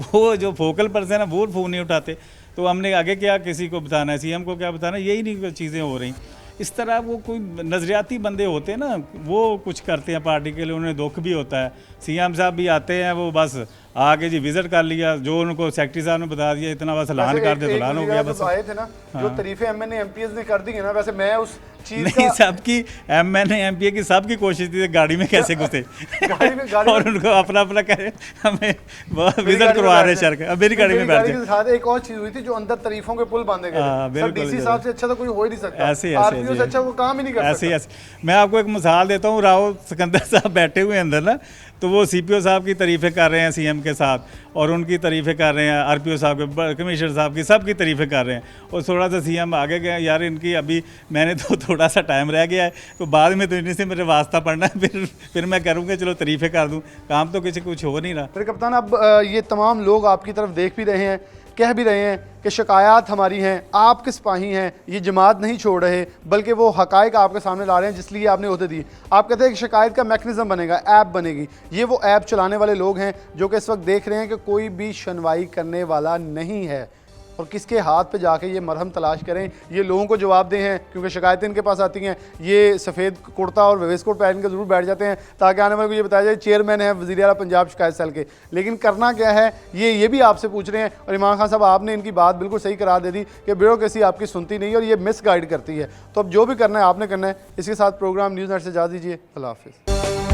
वो जो फोकल पर्सन है वो फ़ोन नहीं उठाते, तो हमने आगे क्या किसी को बताना है, CM को क्या बताना है, यही नहीं चीज़ें हो रही। इस तरह वो कोई नज़रियाती बंदे होते हैं ना, वो कुछ करते हैं पार्टी के लिए, उन्हें दुख भी होता है। CM साहब भी आते हैं, वो बस आके जी विजिट कर लिया, जो उनको सेक्रेटरी साहब ने बता दिया, इतना बस ऐलान कर दे, ऐलान हो गया बस। आए थे ना जो तरीफे MNA MPs ने कर दी है ना, वैसे मैं उस चीज नहीं, सबकी MNA MPA की सबकी कोशिश थी गाड़ी में कैसे घुसे गाड़ी और उनको अपना अपना कहे हमें विजिट करवा रहे शहर के। अब मेरी गाड़ी में बैठ के साथ एक और चीज हुई थी जो अंदर तरीफों के पुल बांधे गए थे। सर DC साहब से अच्छा तो कोई हो ही नहीं सकता, ऐसे RPO से अच्छा वो काम ही नहीं कर सकता। ऐसे मैं आपको एक मिसाल देता हूँ, राव सिकंदर साहब बैठे हुए अंदर ना, तो वो CPO साहब की तारीफ़ें कर रहे हैं CM के साथ, और उनकी तारीफ़ें कर रहे हैं RPO साहब के, कमिश्नर साहब की, सब की तारीफ़ें कर रहे हैं। और थोड़ा सा CM आगे गए, यार इनकी अभी मैंने तो थोड़ा सा टाइम रह गया है, तो बाद में तो इन्हीं से मेरे वास्ता पड़ना है, फिर मैं करूँगा, चलो तारीफ़ें कर दूँ, काम तो किसी कुछ हो नहीं रहा। फिर कप्तान अब ये तमाम लोग आपकी तरफ देख भी रहे हैं, कह भी रहे हैं कि शिकायत हमारी हैं, आप किस सिपाही हैं, ये जमात नहीं छोड़ रहे, बल्कि वो हकायक आपके सामने ला रहे हैं जिसलिए आपने ओहदे दिए। आप कहते हैं कि शिकायत का मैकेनिज़्म बनेगा, ऐप बनेगी। ये वो ऐप चलाने वाले लोग हैं जो कि इस वक्त देख रहे हैं कि कोई भी सुनवाई करने वाला नहीं है, और किसके हाथ पे जाके ये मरहम तलाश करें, ये लोगों को जवाब दें हैं, क्योंकि शिकायतें इनके पास आती हैं। ये सफ़ेद कुर्ता और वेस्ट कोट पहन के ज़रूर बैठ जाते हैं ताकि आने वाले को ये बताया जाए चेयरमैन है वज़ीर आला पंजाब शिकायत सेल के, लेकिन करना क्या है ये भी आपसे पूछ रहे हैं। और इमरान खान साहब आपने इनकी बात बिल्कुल सही करार दे दी कि ब्यूरोक्रेसी आपकी सुनती नहीं है और ये मिस गाइड करती है। तो अब जो भी करना है आपने करना है। इसके साथ प्रोग्राम न्यूज़ नेट से इजाज़त दीजिए। अल्लाह हाफ़िज़।